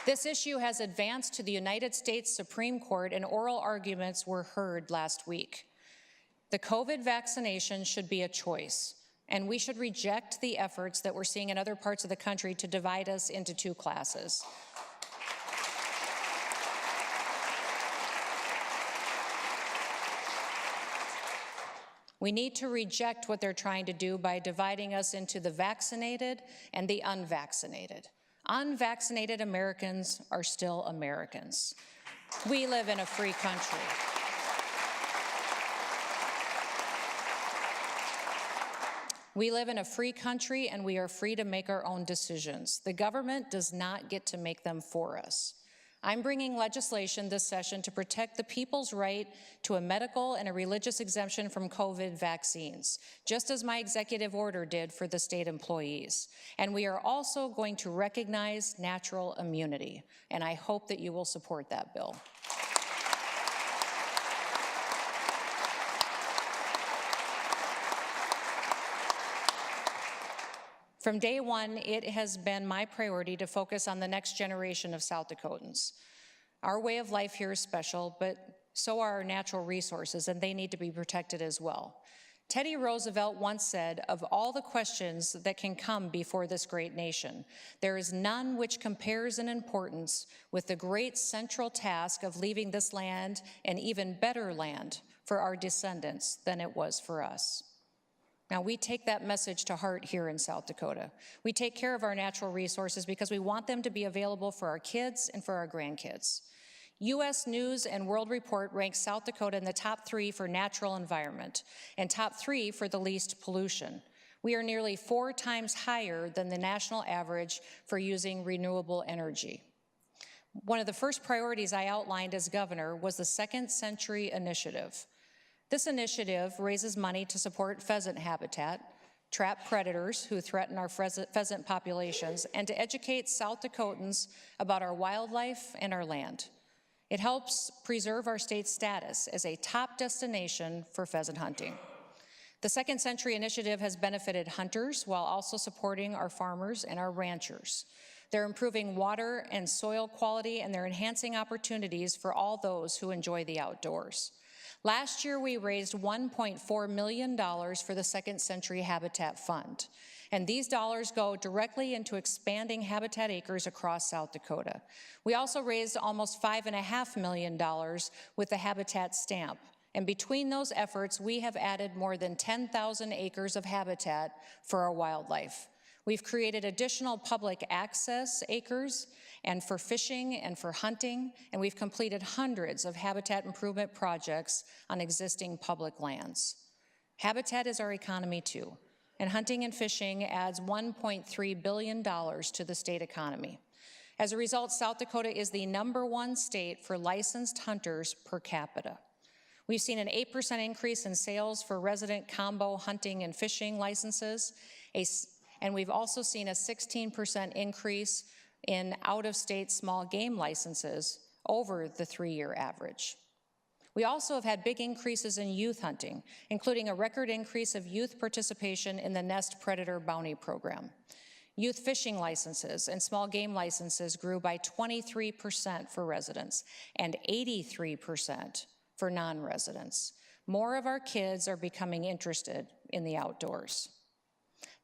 [SPEAKER 13] This issue has advanced to the United States Supreme Court, and oral arguments were heard last week. The COVID vaccination should be a choice, and we should reject the efforts that we're seeing in other parts of the country to divide us into 2 classes. We need to reject what they're trying to do by dividing us into the vaccinated and the unvaccinated. Unvaccinated Americans are still Americans. We live in a free country. We live in a free country, and we are free to make our own decisions. The government does not get to make them for us. I'm bringing legislation this session to protect the people's right to a medical and a religious exemption from COVID vaccines, just as my executive order did for the state employees. And we are also going to recognize natural immunity, and I hope that you will support that bill. From day one, it has been my priority to focus on the next generation of South Dakotans. Our way of life here is special, but so are our natural resources, and they need to be protected as well. Teddy Roosevelt once said, "Of all the questions that can come before this great nation, there is none which compares in importance with the great central task of leaving this land an even better land for our descendants than it was for us." Now, we take that message to heart here in South Dakota. We take care of our natural resources because we want them to be available for our kids and for our grandkids. U.S. News and World Report ranks South Dakota in the top 3 for natural environment and top 3 for the least pollution. We are nearly 4 times higher than the national average for using renewable energy. One of the first priorities I outlined as governor was the Second Century Initiative. This initiative raises money to support pheasant habitat, trap predators who threaten our pheasant populations, and to educate South Dakotans about our wildlife and our land. It helps preserve our state's status as a top destination for pheasant hunting. The Second Century Initiative has benefited hunters while also supporting our farmers and our ranchers. They're improving water and soil quality, and they're enhancing opportunities for all those who enjoy the outdoors. Last year, we raised $1.4 million for the Second Century Habitat Fund, and these dollars go directly into expanding habitat acres across South Dakota. We also raised almost $5.5 million with the Habitat Stamp, and between those efforts, we have added more than 10,000 acres of habitat for our wildlife. We've created additional public access acres and for fishing and for hunting, and we've completed hundreds of habitat improvement projects on existing public lands. Habitat is our economy too, and hunting and fishing adds $1.3 billion to the state economy. As a result, South Dakota is the -- state for licensed hunters per capita. We've seen an 8% increase in sales for resident combo hunting and fishing licenses, and we've also seen a 16% increase in out-of-state small game licenses over the 3-year average. We also have had big increases in youth hunting, including a record increase of youth participation in the Nest Predator Bounty Program. Youth fishing licenses and small game licenses grew by 23% for residents and 83% for non-residents. More of our kids are becoming interested in the outdoors.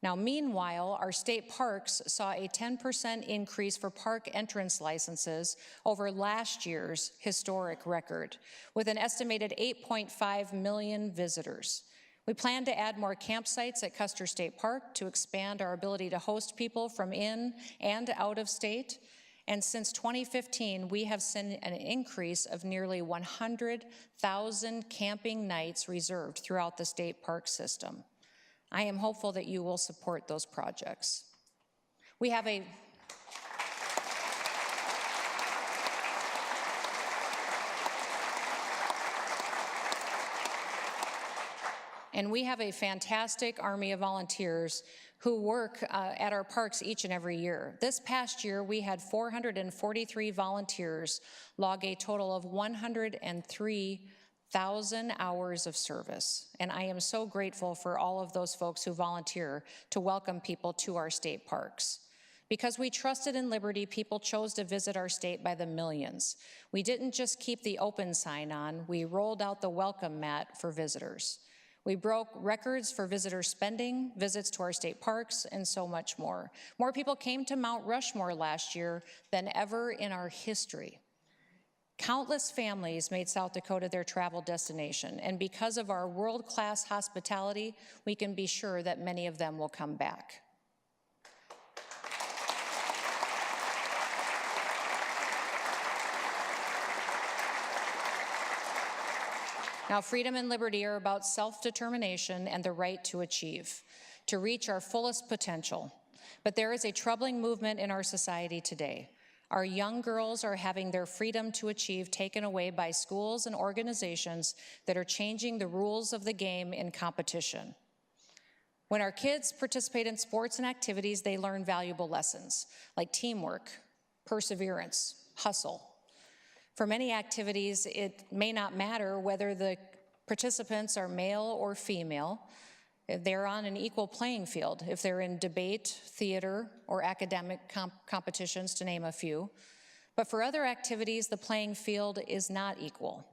[SPEAKER 13] Now, meanwhile, our state parks saw a 10% increase for park entrance licenses over last year's historic record, with an estimated 8.5 million visitors. We plan to add more campsites at Custer State Park to expand our ability to host people from in and out of state. And since 2015, we have seen an increase of nearly 100,000 camping nights reserved throughout the state park system. I am hopeful that you will support those projects. We have a fantastic army of volunteers who work at our parks each and every year. This past year, we had 443 volunteers log a total of 103,000 hours of service. And I am so grateful for all of those folks who volunteer to welcome people to our state parks. Because we trusted in liberty, people chose to visit our state by the millions. We didn't just keep the open sign on, we rolled out the welcome mat for visitors. We broke records for visitor spending, visits to our state parks, and so much more. More people came to Mount Rushmore last year than ever in our history. Countless families made South Dakota their travel destination, and because of our world-class hospitality, we can be sure that many of them will come back. Now, freedom and liberty are about self-determination and the right to achieve, to reach our fullest potential. But there is a troubling movement in our society today. Our young girls are having their freedom to achieve taken away by schools and organizations that are changing the rules of the game in competition. When our kids participate in sports and activities, they learn valuable lessons like teamwork, perseverance, hustle. For many activities, it may not matter whether the participants are male or female. They're on an equal playing field if they're in debate, theater, or academic competitions, to name a few. But for other activities, the playing field is not equal.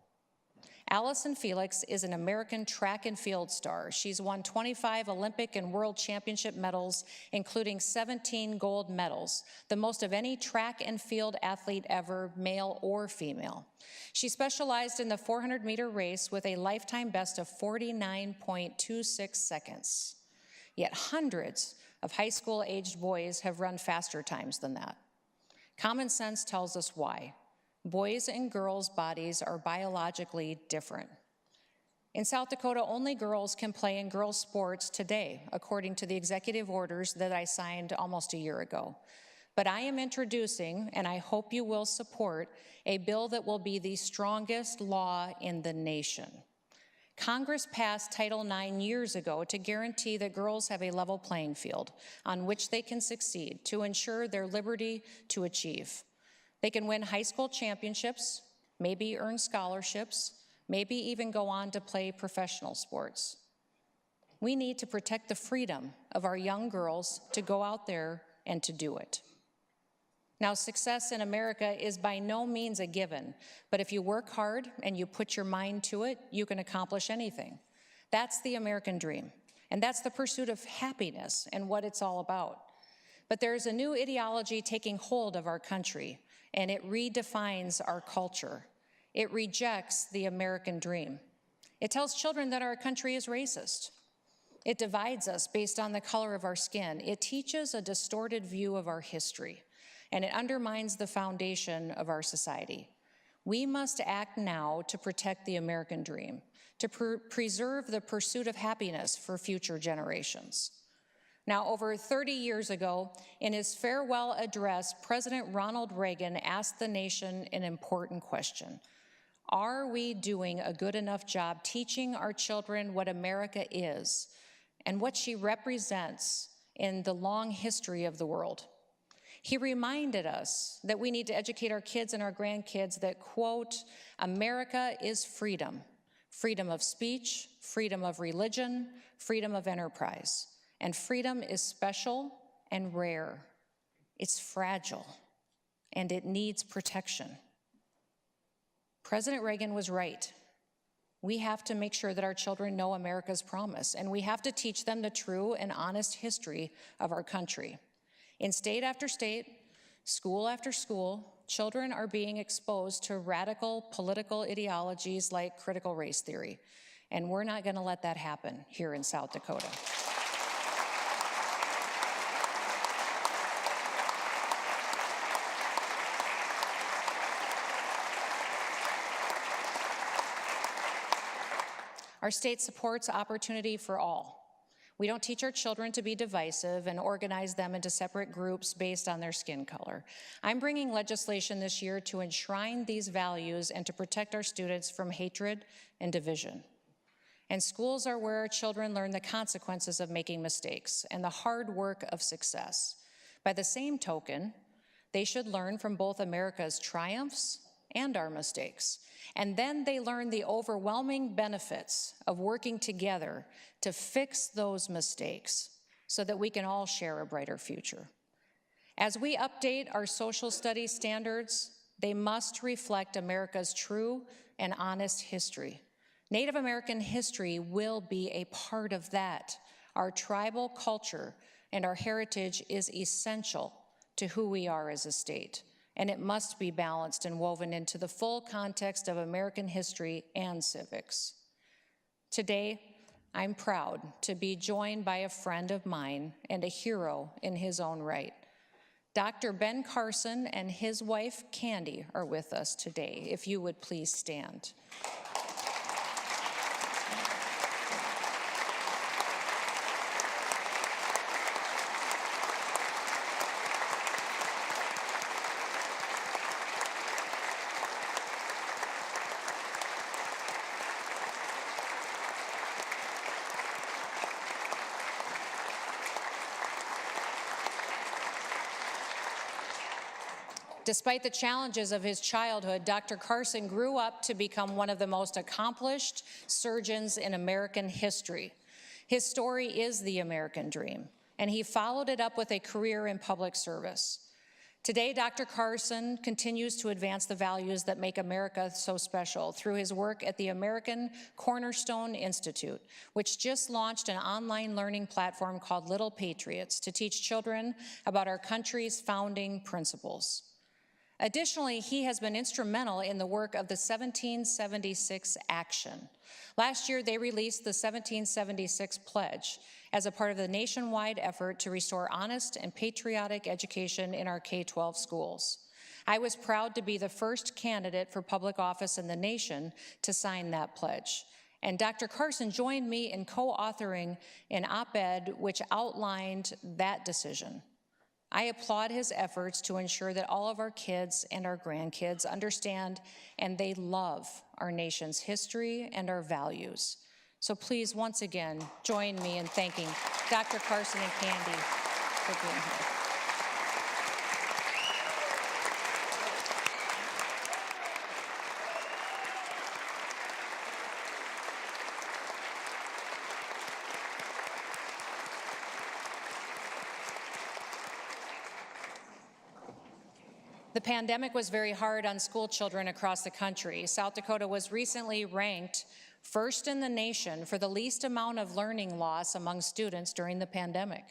[SPEAKER 13] Allison Felix is an American track and field star. She's won 25 Olympic and World Championship medals, including 17 gold medals, the most of any track and field athlete ever, male or female. She specialized in the 400-meter race with a lifetime best of 49.26 seconds. Yet hundreds of high school-aged boys have run faster times than that. Common sense tells us why. Boys' and girls' bodies are biologically different. In South Dakota, only girls can play in girls' sports today, according to the executive orders that I signed almost a year ago. But I am introducing, and I hope you will support, a bill that will be the strongest law in the nation. Congress passed Title IX years ago to guarantee that girls have a level playing field on which they can succeed to ensure their liberty to achieve. They can win high school championships, maybe earn scholarships, maybe even go on to play professional sports. We need to protect the freedom of our young girls to go out there and to do it. Now, success in America is by no means a given, but if you work hard and you put your mind to it, you can accomplish anything. That's the American dream, and that's the pursuit of happiness and what it's all about. But there's a new ideology taking hold of our country, and it redefines our culture. It rejects the American dream. It tells children that our country is racist. It divides us based on the color of our skin. It teaches a distorted view of our history, and it undermines the foundation of our society. We must act now to protect the American dream, to preserve the pursuit of happiness for future generations. Now, over 30 years ago, in his farewell address, President Ronald Reagan asked the nation an important question. Are we doing a good enough job teaching our children what America is and what she represents in the long history of the world? He reminded us that we need to educate our kids and our grandkids that, quote, America is freedom, freedom of speech, freedom of religion, freedom of enterprise. And freedom is special and rare. It's fragile, and it needs protection. President Reagan was right. We have to make sure that our children know America's promise, and we have to teach them the true and honest history of our country. In state after state, school after school, children are being exposed to radical political ideologies like critical race theory, and we're not going to let that happen here in South Dakota. Our state supports opportunity for all. We don't teach our children to be divisive and organize them into separate groups based on their skin color. I'm bringing legislation this year to enshrine these values and to protect our students from hatred and division. And schools are where our children learn the consequences of making mistakes and the hard work of success. By the same token, they should learn from both America's triumphs and our mistakes. And then they learn the overwhelming benefits of working together to fix those mistakes so that we can all share a brighter future. As we update our social studies standards, they must reflect America's true and honest history. Native American history will be a part of that. Our tribal culture and our heritage is essential to who we are as a state, and it must be balanced and woven into the full context of American history and civics. Today, I'm proud to be joined by a friend of mine and a hero in his own right. Dr. Ben Carson and his wife, Candy, are with us today. If you would please stand. Despite the challenges of his childhood, Dr. Carson grew up to become one of the most accomplished surgeons in American history. His story is the American dream, and he followed it up with a career in public service. Today, Dr. Carson continues to advance the values that make America so special through his work at the American Cornerstone Institute, which just launched an online learning platform called Little Patriots to teach children about our country's founding principles. Additionally, he has been instrumental in the work of the 1776 Action. Last year, they released the 1776 Pledge as a part of the nationwide effort to restore honest and patriotic education in our K-12 schools. I was proud to be the first candidate for public office in the nation to sign that pledge. And Dr. Carson joined me in co-authoring an op-ed which outlined that decision. I applaud his efforts to ensure that all of our kids and our grandkids understand and they love our nation's history and our values. So please, once again, join me in thanking Dr. Carson and Candy for being here. The pandemic was very hard on school children across the country. South Dakota was recently ranked first in the nation for the least amount of learning loss among students during the pandemic.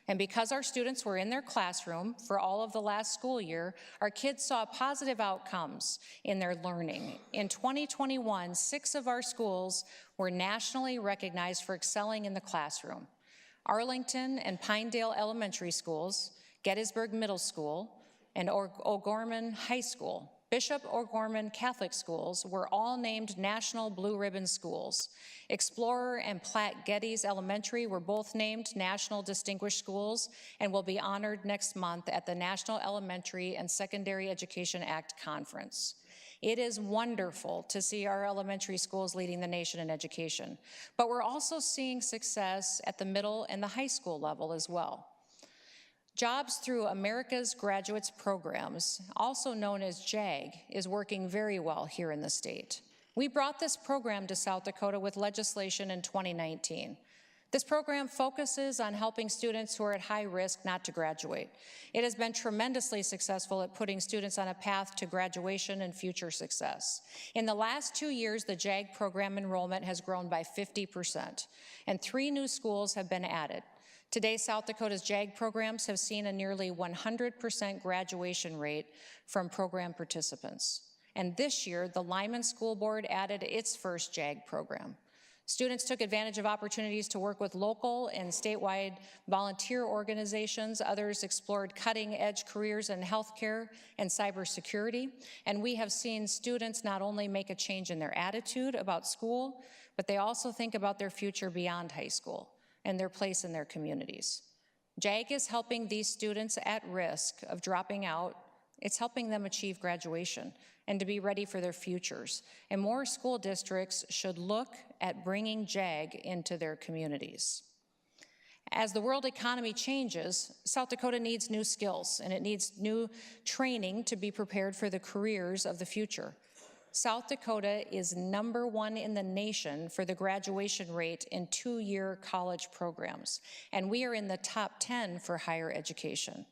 [SPEAKER 13] And because our students were in their classroom for all of the last school year, our kids saw positive outcomes in their learning. In 2021, 6 of our schools were nationally recognized for excelling in the classroom. Arlington and Pinedale Elementary Schools, Gettysburg Middle School, and O'Gorman High School, Bishop O'Gorman Catholic Schools were all named National Blue Ribbon Schools. Explorer and Platte Geddes Elementary were both named National Distinguished Schools and will be honored next month at the National Elementary and Secondary Education Act Conference. It is wonderful to see our elementary schools leading the nation in education, but we're also seeing success at the middle and the high school level as well. Jobs Through America's Graduates Programs, also known as JAG, is working very well here in the state. We brought this program to South Dakota with legislation in 2019. This program focuses on helping students who are at high risk not to graduate. It has been tremendously successful at putting students on a path to graduation and future success. In the last 2 years, the JAG program enrollment has grown by 50%, and 3 new schools have been added. Today, South Dakota's JAG programs have seen a nearly 100% graduation rate from program participants. And this year, the Lyman School Board added its first JAG program. Students took advantage of opportunities to work with local and statewide volunteer organizations. Others explored cutting-edge careers in healthcare and cybersecurity. And we have seen students not only make a change in their attitude about school, but they also think about their future beyond high school and their place in their communities. JAG is helping these students at risk of dropping out. It's helping them achieve graduation and to be ready for their futures. And more school districts should look at bringing JAG into their communities. As the world economy changes, South Dakota needs new skills and it needs new training to be prepared for the careers of the future. South Dakota is #1 in the nation for the graduation rate in 2-year college programs, and we are in the top 10 for higher education.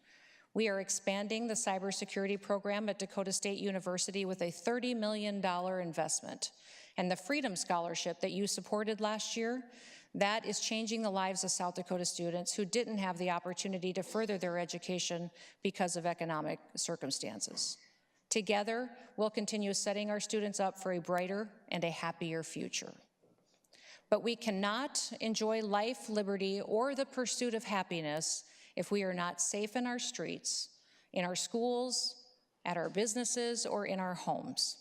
[SPEAKER 13] We are expanding the cybersecurity program at Dakota State University with a $30 million investment. And the Freedom Scholarship that you supported last year, that is changing the lives of South Dakota students who didn't have the opportunity to further their education because of economic circumstances. Together, we'll continue setting our students up for a brighter and a happier future. But we cannot enjoy life, liberty, or the pursuit of happiness if we are not safe in our streets, in our schools, at our businesses, or in our homes.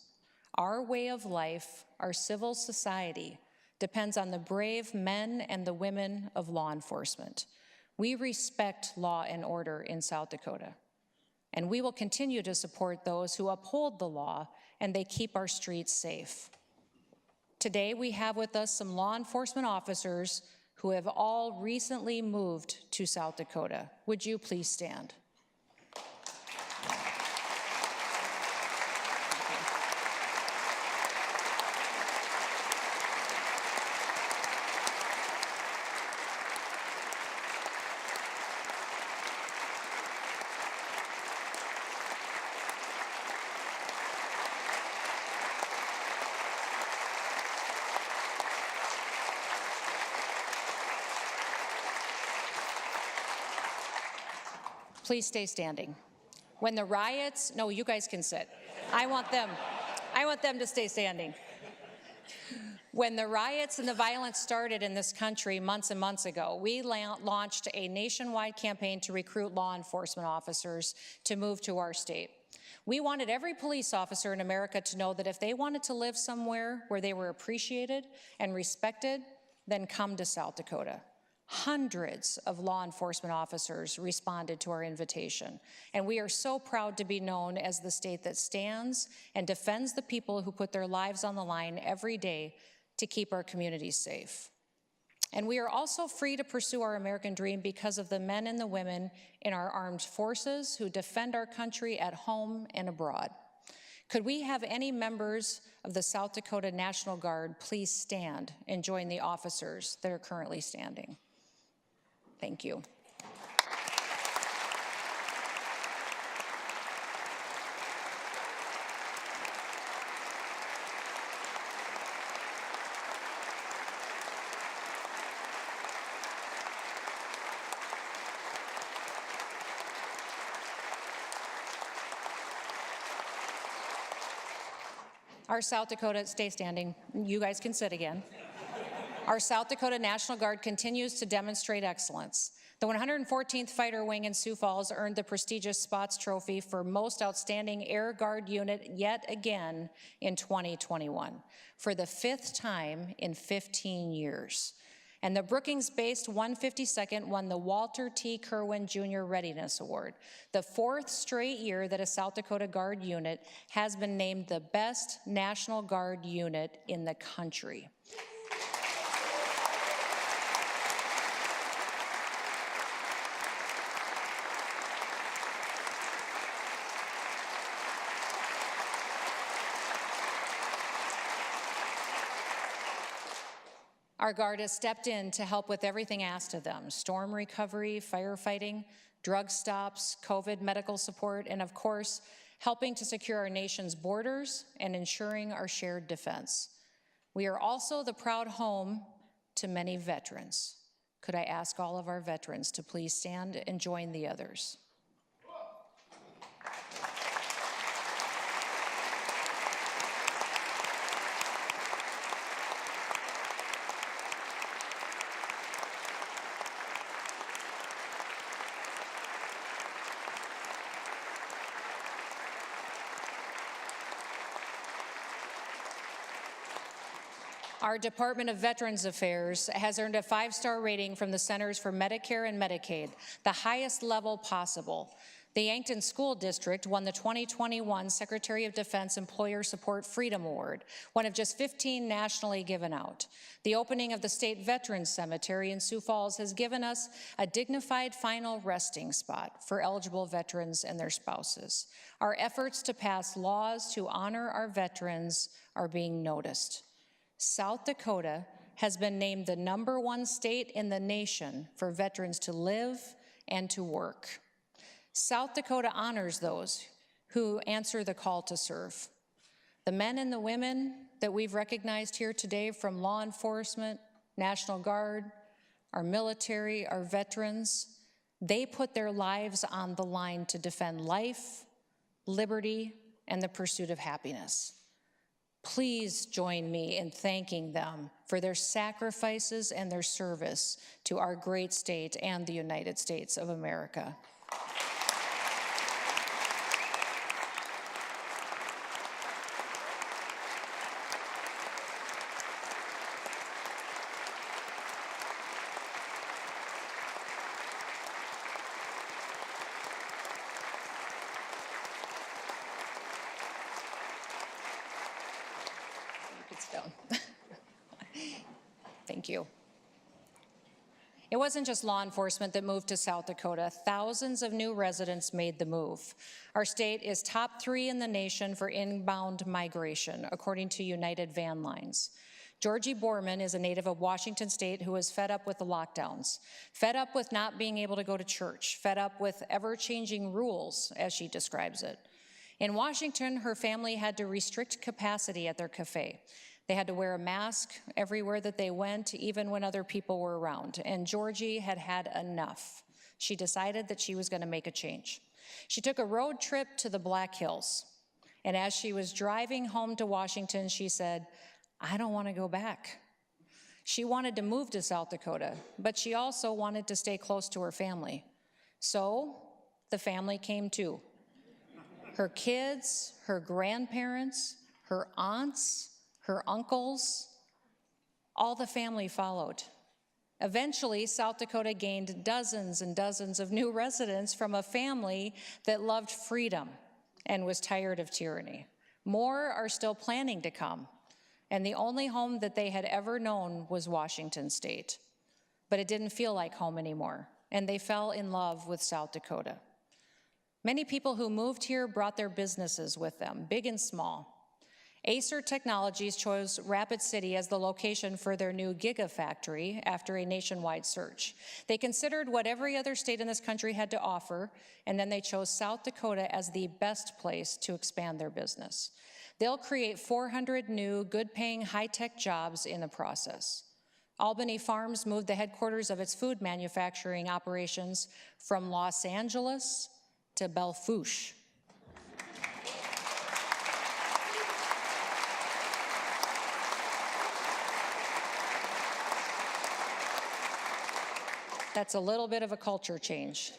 [SPEAKER 13] Our way of life, our civil society, depends on the brave men and the women of law enforcement. We respect law and order in South Dakota. And we will continue to support those who uphold the law and they keep our streets safe. Today, we have with us some law enforcement officers who have all recently moved to South Dakota. Would you please stand? please stay standing. When the riots, no, you guys can sit. I want them to stay standing. When the riots and the violence started in this country months and months ago, we launched a nationwide campaign to recruit law enforcement officers to move to our state. We wanted every police officer in America to know that if they wanted to live somewhere where they were appreciated and respected, then come to South Dakota. Hundreds of law enforcement officers responded to our invitation, and we are so proud to be known as the state that stands and defends the people who put their lives on the line every day to keep our communities safe. And we are also free to pursue our American dream because of the men and the women in our armed forces who defend our country at home and abroad. Could we have any members of the South Dakota National Guard please stand and join the officers that are currently standing? Thank you. Our South Dakota, stay standing, you guys can sit again. Our South Dakota National Guard continues to demonstrate excellence. The 114th Fighter Wing in Sioux Falls earned the prestigious Spots Trophy for Most Outstanding Air Guard Unit yet again in 2021, for the 5th time in 15 years. And the Brookings-based 152nd won the Walter T. Kerwin Jr. Readiness Award, the 4th straight year that a South Dakota Guard unit has been named the best National Guard unit in the country. Our Guard has stepped in to help with everything asked of them: storm recovery, firefighting, drug stops, COVID medical support, and of course, helping to secure our nation's borders and ensuring our shared defense. We are also the proud home to many veterans. Could I ask all of our veterans to please stand and join the others? Our Department of Veterans Affairs has earned a 5-star rating from the Centers for Medicare and Medicaid, the highest level possible. The Yankton School District won the 2021 Secretary of Defense Employer Support Freedom Award, one of just 15 nationally given out. The opening of the State Veterans Cemetery in Sioux Falls has given us a dignified final resting spot for eligible veterans and their spouses. Our efforts to pass laws to honor our veterans are being noticed. South Dakota has been named the #1 state in the nation for veterans to live and to work. South Dakota honors those who answer the call to serve. The men and the women that we've recognized here today, from law enforcement, National Guard, our military, our veterans, they put their lives on the line to defend life, liberty, and the pursuit of happiness. Please join me in thanking them for their sacrifices and their service to our great state and the United States of America. Thank you. It wasn't just law enforcement that moved to South Dakota. Thousands of new residents made the move. Our state is top 3 in the nation for inbound migration, according to United Van Lines. Georgie Borman is a native of Washington State who is fed up with the lockdowns, fed up with not being able to go to church, fed up with ever-changing rules, as she describes it. In Washington, her family had to restrict capacity at their cafe. They had to wear a mask everywhere that they went, even when other people were around. And Georgie had had enough. she decided that she was going to make a change. She took a road trip to the Black Hills, and as she was driving home to Washington, she said, "I don't want to go back." She wanted to move to South Dakota, but she also wanted to stay close to her family. So the family came too. Her kids, her grandparents, her aunts, her uncles, all the family followed. Eventually, South Dakota gained dozens and dozens of new residents from a family that loved freedom and was tired of tyranny. More are still planning to come, and the only home that they had ever known was Washington State. But it didn't feel like home anymore, and they fell in love with South Dakota. Many people who moved here brought their businesses with them, big and small. Acer Technologies chose Rapid City as the location for their new Gigafactory after a nationwide search. They considered what every other state in this country had to offer, and then they chose South Dakota as the best place to expand their business. They'll create 400 new, good-paying, high-tech jobs in the process. Albany Farms moved the headquarters of its food manufacturing operations from Los Angeles to Belle Fourche. That's a little bit of a culture change.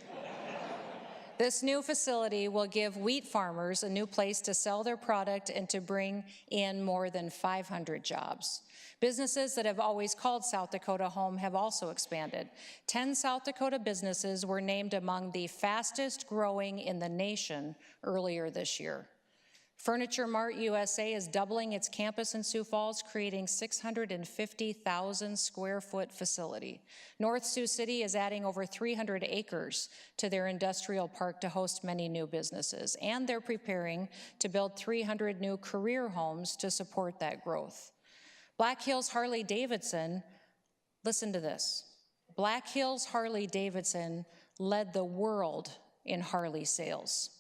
[SPEAKER 13] This new facility will give wheat farmers a new place to sell their product and to bring in more than 500 jobs. Businesses that have always called South Dakota home have also expanded. 10 South Dakota businesses were named among the fastest growing in the nation earlier this year. Furniture Mart USA is doubling its campus in Sioux Falls, creating 650,000 square foot facility. North Sioux City is adding over 300 acres to their industrial park to host many new businesses, and they're preparing to build 300 new career homes to support that growth. Black Hills Harley-Davidson, listen to this. Black Hills Harley-Davidson led the world in Harley sales.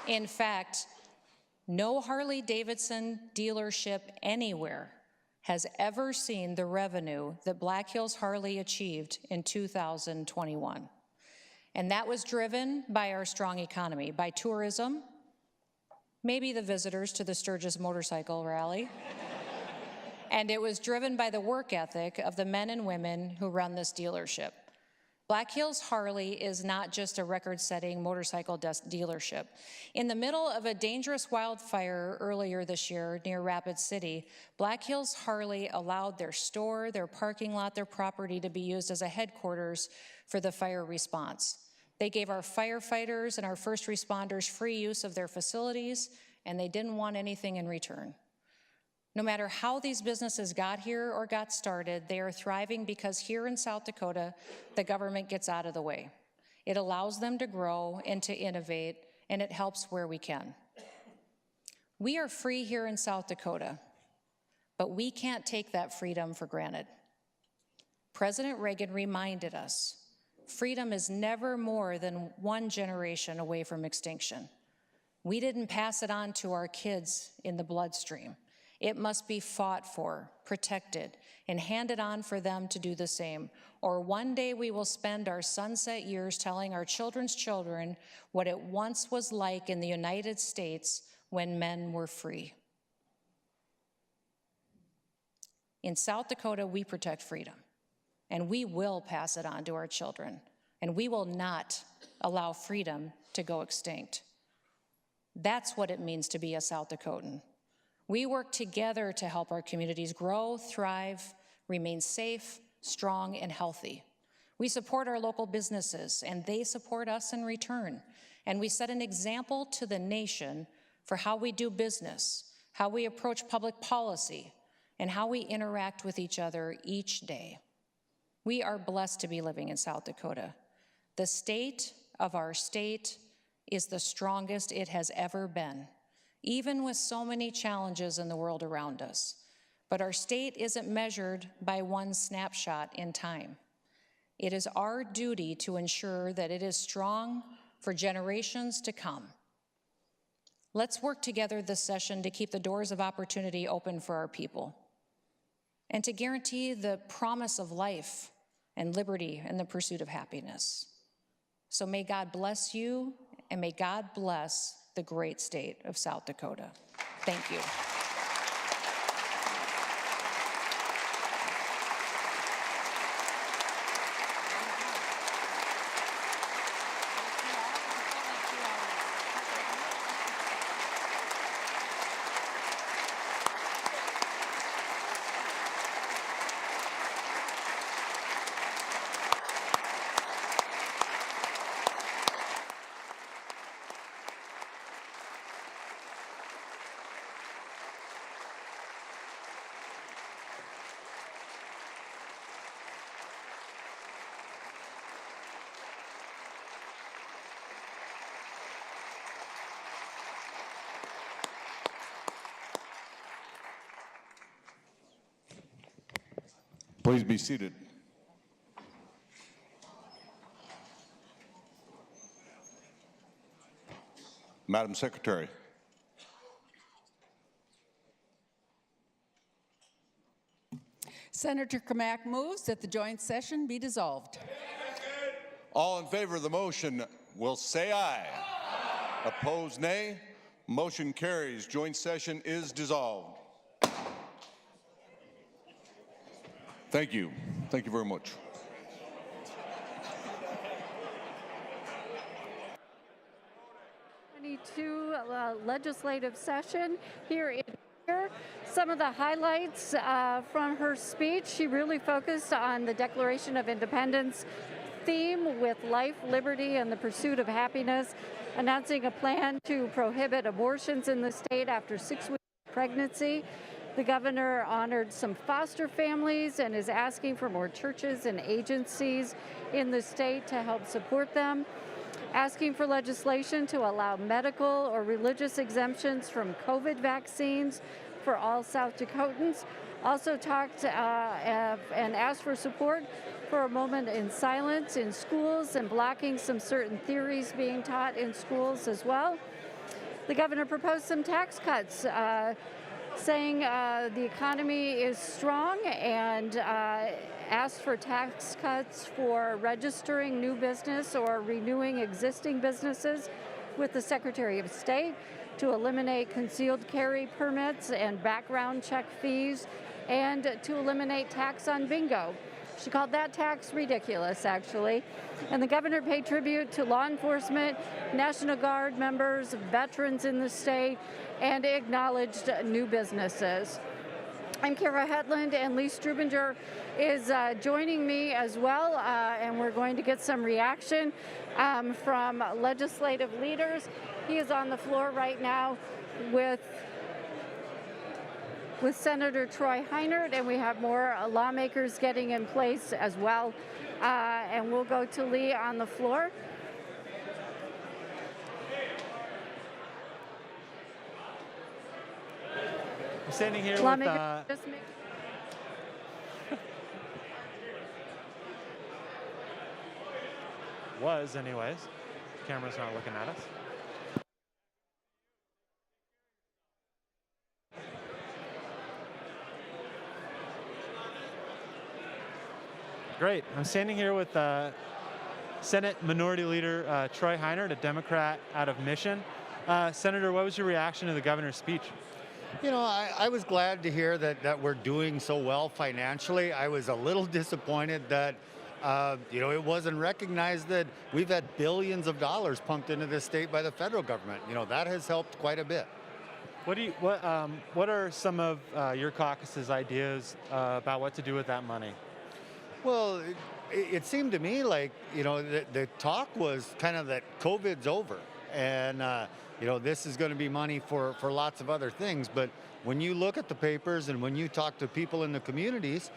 [SPEAKER 13] In fact, no Harley-Davidson dealership anywhere has ever seen the revenue that Black Hills Harley achieved in 2021. And that was driven by our strong economy, by tourism, maybe the visitors to the Sturgis Motorcycle Rally, and it was driven by the work ethic of the men and women who run this dealership. Black Hills Harley is not just a record-setting motorcycle dealership. In the middle of a dangerous wildfire earlier this year near Rapid City, Black Hills Harley allowed their store, their parking lot, their property to be used as a headquarters for the fire response. They gave our firefighters and our first responders free use of their facilities, and they didn't want anything in return. No matter how these businesses got here or got started, they are thriving because here in South Dakota, the government gets out of the way. It allows them to grow and to innovate, and it helps where we can. We are free here in South Dakota, but we can't take that freedom for granted. President Reagan reminded us, freedom is never more than one generation away from extinction. We didn't pass it on to our kids in the bloodstream. It must be fought for, protected, and handed on for them to do the same. Or one day we will spend our sunset years telling our children's children what it once was like in the United States when men were free. In South Dakota, we protect freedom, and we will pass it on to our children, and we will not allow freedom to go extinct. That's what it means to be a South Dakotan. We work together to help our communities grow, thrive, remain safe, strong, and healthy. We support our local businesses, and they support us in return. And we set an example to the nation for how we do business, how we approach public policy, and how we interact with each other each day. We are blessed to be living in South Dakota. The state of our state is the strongest it has ever been, even with so many challenges in the world around us. But our state isn't measured by one snapshot in time. It is our duty to ensure that it is strong for generations to come. Let's work together this session to keep the doors of opportunity open for our people and to guarantee the promise of life and liberty and the pursuit of happiness. So may God bless you, and may God bless the great state of South Dakota. Thank you.
[SPEAKER 8] Please be seated. Madam Secretary.
[SPEAKER 10] Senator Kamak moves that the joint session be dissolved.
[SPEAKER 8] All in favor of the motion will say aye. Opposed, nay. Motion carries. Joint session is dissolved. Thank you. Thank you very much.
[SPEAKER 6] Legislative session here in here. Some of the highlights from her speech, she really focused on the Declaration of Independence theme with life, liberty, and the pursuit of happiness, announcing a plan to prohibit abortions in the state after 6 weeks of pregnancy. The governor honored some foster families and is asking for more churches and agencies in the state to help support them, asking for legislation to allow medical or religious exemptions from COVID vaccines for all South Dakotans. Also talked and asked for support for a moment in silence in schools and blocking some certain theories being taught in schools as well. The governor proposed some tax cuts, saying the economy is strong, and asked for tax cuts for registering new business or renewing existing businesses with the Secretary of State, to eliminate concealed carry permits and background check fees, and to eliminate tax on bingo. She called that tax ridiculous, actually. And the governor paid tribute to law enforcement, National Guard members, veterans in the state, and acknowledged new businesses. I'm Kara Hetland, and Lee Strubinger is joining me as well, and we're going to get some reaction from legislative leaders. He is on the floor right now with Senator Troy Heinert, and we have more lawmakers getting in place as well. And we'll go to Lee on the floor.
[SPEAKER 7] I'm standing here with... was anyways. Camera's not looking at us. Great. I'm standing here with Senate Minority Leader Troy Heinert, a Democrat out of Mission. Senator, what was your reaction to the governor's speech?
[SPEAKER 14] You know, I was glad to hear that we're doing so well financially. I was a little disappointed that, you know, it wasn't recognized that we've had billions of dollars pumped into this state by the federal government. You know, that has helped quite a bit.
[SPEAKER 7] What are some of your caucus's ideas about what to do with that money?
[SPEAKER 14] Well, it seemed to me like, you know, the talk was kind of that COVID's over, and you know, this is going to be money for lots of other things. But when you look at the papers and when you talk to people in the communities,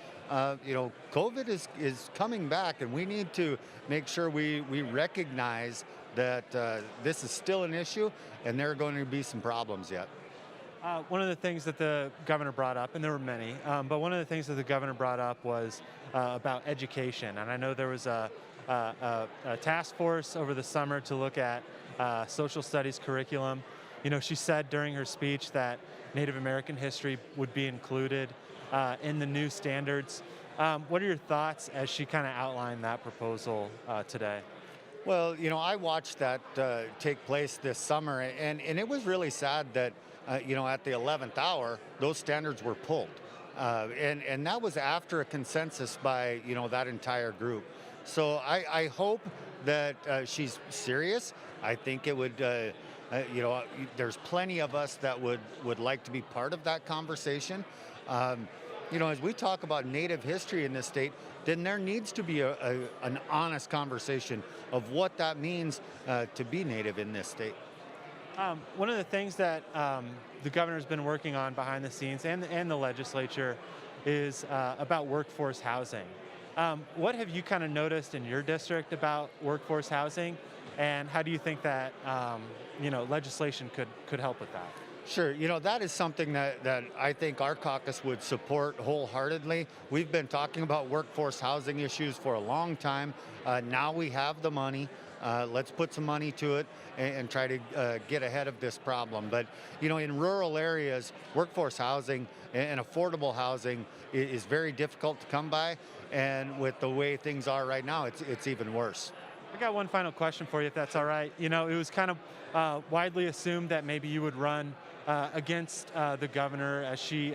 [SPEAKER 14] you know, COVID is coming back, and we need to make sure we recognize that this is still an issue, and there are going to be some problems yet.
[SPEAKER 7] One of the things that the governor brought up, and there were many, but one of the things that the governor brought up was about education. And I know there was a task force over the summer to look at social studies curriculum. She said during her speech that Native American history would be included in the new standards. What are your thoughts as she kind of outlined that proposal today?
[SPEAKER 14] Well, I watched that take place this summer, and it was really sad that, at the 11th hour, those standards were pulled. And that was after a consensus by, that entire group. So I hope that she's serious. I think it would, there's plenty of us that would like to be part of that conversation. As we talk about Native history in this state, then there needs to be an honest conversation of what that means to be Native in this state.
[SPEAKER 7] One of the things that the governor's been working on behind the scenes and the legislature is about workforce housing. What have you kind of noticed in your district about workforce housing, and how do you think that legislation could help with that?
[SPEAKER 14] Sure. That is something that I think our caucus would support wholeheartedly. We've been talking about workforce housing issues for a long time. Now we have the money. Let's put some money to it and try to get ahead of this problem. But, in rural areas, workforce housing and affordable housing is very difficult to come by. And with the way things are right now, it's even worse.
[SPEAKER 7] I got one final question for you, if that's all right. It was kind of widely assumed that maybe you would run against the governor as she,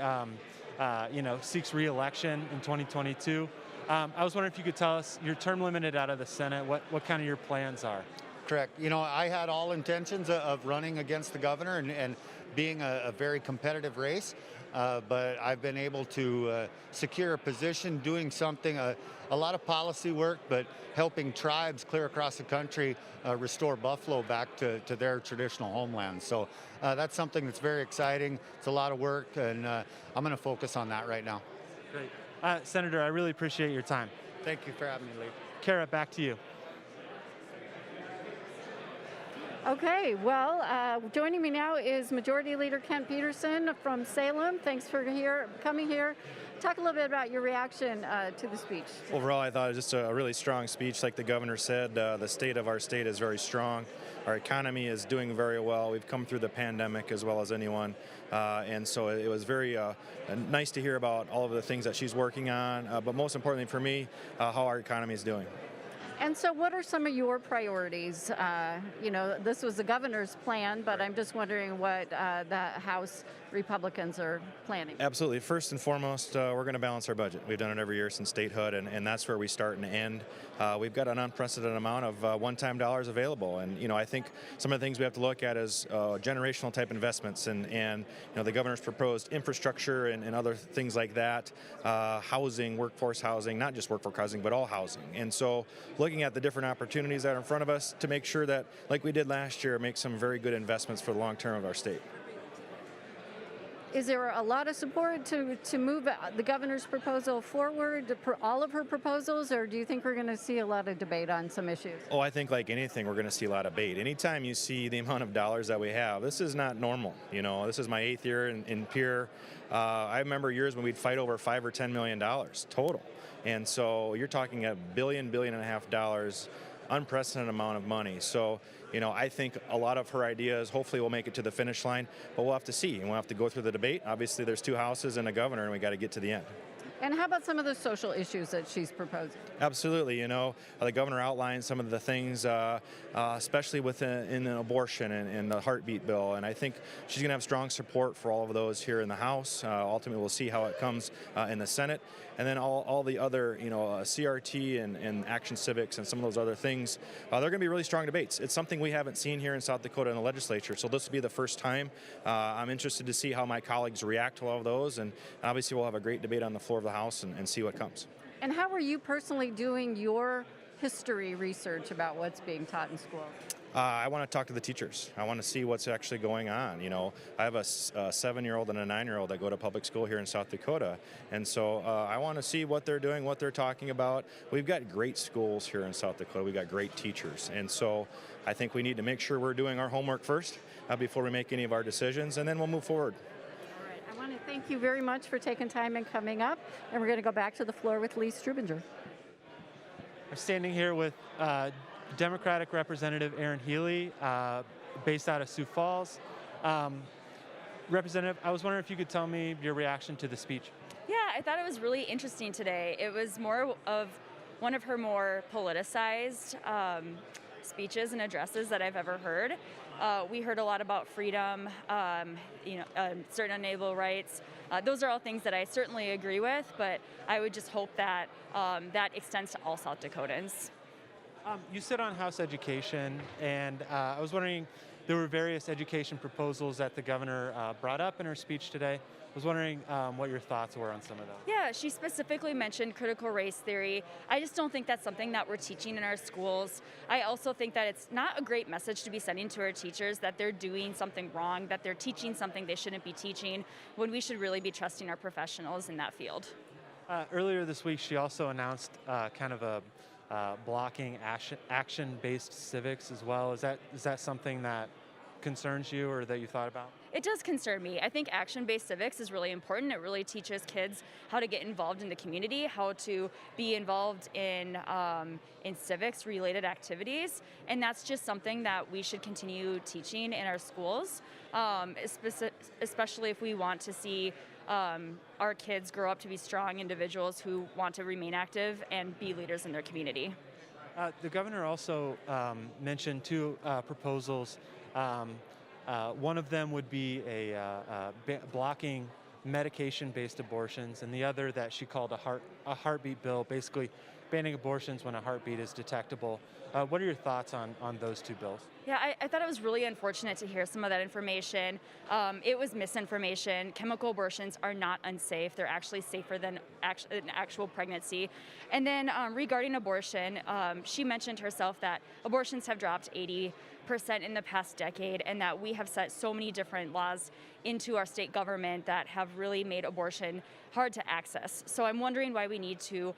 [SPEAKER 7] seeks re-election in 2022. I was wondering if you could tell us, you're term limited out of the Senate, what kind of your plans are?
[SPEAKER 14] Correct. I had all intentions of running against the governor and being a very competitive race, but I've been able to secure a position doing something, a lot of policy work, but helping tribes clear across the country restore buffalo back to their traditional homeland. So that's something that's very exciting. It's a lot of work, and I'm going to focus on that right now.
[SPEAKER 7] Great. Senator, I really appreciate your time.
[SPEAKER 14] Thank you for having me, Lee.
[SPEAKER 7] Kara, back to you.
[SPEAKER 6] Okay, well, joining me now is Majority Leader Kent Peterson from Salem. Thanks for coming here. Talk a little bit about your reaction to the speech.
[SPEAKER 15] Overall, I thought it was just a really strong speech. Like the governor said, the state of our state is very strong. Our economy is doing very well. We've come through the pandemic as well as anyone. And so it was very nice to hear about all of the things that she's working on, but most importantly for me, how our economy is doing.
[SPEAKER 6] And so what are some of your priorities? This was the governor's plan, but I'm just wondering what the House Republicans are planning.
[SPEAKER 15] Absolutely. First and foremost, we're going to balance our budget. We've done it every year since statehood, and that's where we start and end. We've got an unprecedented amount of one-time dollars available, and I think some of the things we have to look at is generational type investments, and the governor's proposed infrastructure and other things like that, housing, workforce housing, not just workforce housing, but all housing. And so looking at the different opportunities that are in front of us to make sure that, like we did last year, make some very good investments for the long term of our state.
[SPEAKER 6] Is there a lot of support to move the governor's proposal forward, all of her proposals, or do you think we're going to see a lot of debate on some issues?
[SPEAKER 15] Oh, I think like anything, we're going to see a lot of debate. Anytime you see the amount of dollars that we have, this is not normal. This is my 8th year in Pierre. I remember years when we'd fight over $5 or $10 million total. And so you're talking $1 billion, $1.5 billion, unprecedented amount of money. So, I think a lot of her ideas hopefully will make it to the finish line, but we'll have to see, and we'll have to go through the debate. Obviously, there's 2 houses and a governor, and we got to get to the end.
[SPEAKER 6] And how about some of the social issues that she's proposing?
[SPEAKER 15] Absolutely. The governor outlined some of the things, especially in abortion and the heartbeat bill. And I think she's going to have strong support for all of those here in the House. Ultimately, we'll see how it comes in the Senate. And then all the other, CRT and Action Civics and some of those other things, they're going to be really strong debates. It's something we haven't seen here in South Dakota in the legislature. So this will be the first time. I'm interested to see how my colleagues react to all of those. And obviously, we'll have a great debate on the floor of the House and see what comes.
[SPEAKER 6] And how are you personally doing your history research about what's being taught in school?
[SPEAKER 15] I want to talk to the teachers. I want to see what's actually going on. I have a 7-year-old and a 9-year-old that go to public school here in South Dakota. And so I want to see what they're doing, what they're talking about. We've got great schools here in South Dakota. We've got great teachers. And so I think we need to make sure we're doing our homework first before we make any of our decisions, and then we'll move forward.
[SPEAKER 6] I want to thank you very much for taking time and coming up, and we're going to go back to the floor with Lee Strubinger.
[SPEAKER 7] I'm standing here with Democratic Representative Aaron Healy, based out of Sioux Falls. Representative, I was wondering if you could tell me your reaction to the speech.
[SPEAKER 16] Yeah, I thought it was really interesting today. It was more of one of her more politicized speeches and addresses that I've ever heard. We heard a lot about freedom, certain unalienable rights. Those are all things that I certainly agree with, but I would just hope that that extends to all South Dakotans.
[SPEAKER 7] You sit on House Education, and I was wondering, there were various education proposals that the governor brought up in her speech today. I was wondering what your thoughts were on some of those.
[SPEAKER 16] Yeah, she specifically mentioned critical race theory. I just don't think that's something that we're teaching in our schools. I also think that it's not a great message to be sending to our teachers that they're doing something wrong, that they're teaching something they shouldn't be teaching, when we should really be trusting our professionals in that field.
[SPEAKER 7] Earlier this week, she also announced kind of a blocking action-based civics as well. Is that something that concerns you or that you thought about?
[SPEAKER 16] It does concern me. I think action-based civics is really important. It really teaches kids how to get involved in the community, how to be involved in civics-related activities, and that's just something that we should continue teaching in our schools, especially if we want to see our kids grow up to be strong individuals who want to remain active and be leaders in their community.
[SPEAKER 7] The governor also mentioned two proposals. One of them would be blocking medication-based abortions, and the other that she called a heartbeat bill, basically banning abortions when a heartbeat is detectable. What are your thoughts on those two bills?
[SPEAKER 16] Yeah, I thought it was really unfortunate to hear some of that information. It was misinformation. Chemical abortions are not unsafe. They're actually safer than an actual pregnancy. And then regarding abortion, she mentioned herself that abortions have dropped 80% in the past decade, and that we have set so many different laws into our state government that have really made abortion hard to access. So I'm wondering why we need to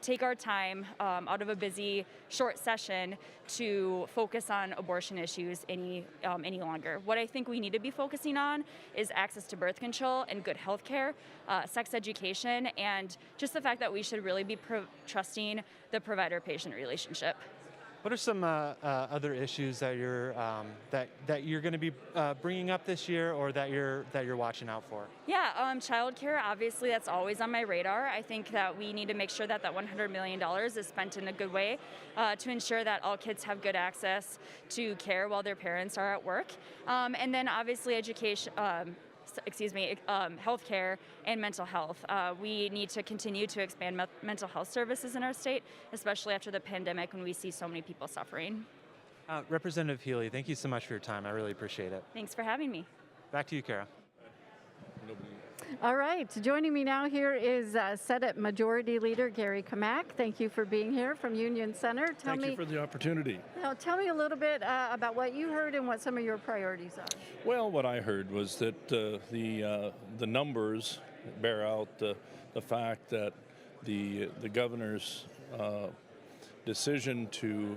[SPEAKER 16] take our time out of a busy, short session to focus on abortion issues any longer. What I think we need to be focusing on is access to birth control and good health care, sex education, and just the fact that we should really be trusting the provider-patient relationship.
[SPEAKER 7] What are some other issues that you're going to be bringing up this year, or that you're watching out for?
[SPEAKER 16] Yeah, childcare, obviously that's always on my radar. I think that we need to make sure that that $100 million is spent in a good way to ensure that all kids have good access to care while their parents are at work. And then obviously education, healthcare and mental health. We need to continue to expand mental health services in our state, especially after the pandemic when we see so many people suffering.
[SPEAKER 7] Representative Healy, thank you so much for your time. I really appreciate it.
[SPEAKER 16] Thanks for having me.
[SPEAKER 7] Back to you, Kara.
[SPEAKER 6] All right, joining me now here is Senate Majority Leader Gary Kamak. Thank you for being here from Union Center.
[SPEAKER 17] Thank you for the opportunity.
[SPEAKER 6] Now, tell me a little bit about what you heard and what some of your priorities are.
[SPEAKER 17] Well, what I heard was that the numbers bear out the fact that the governor's decision to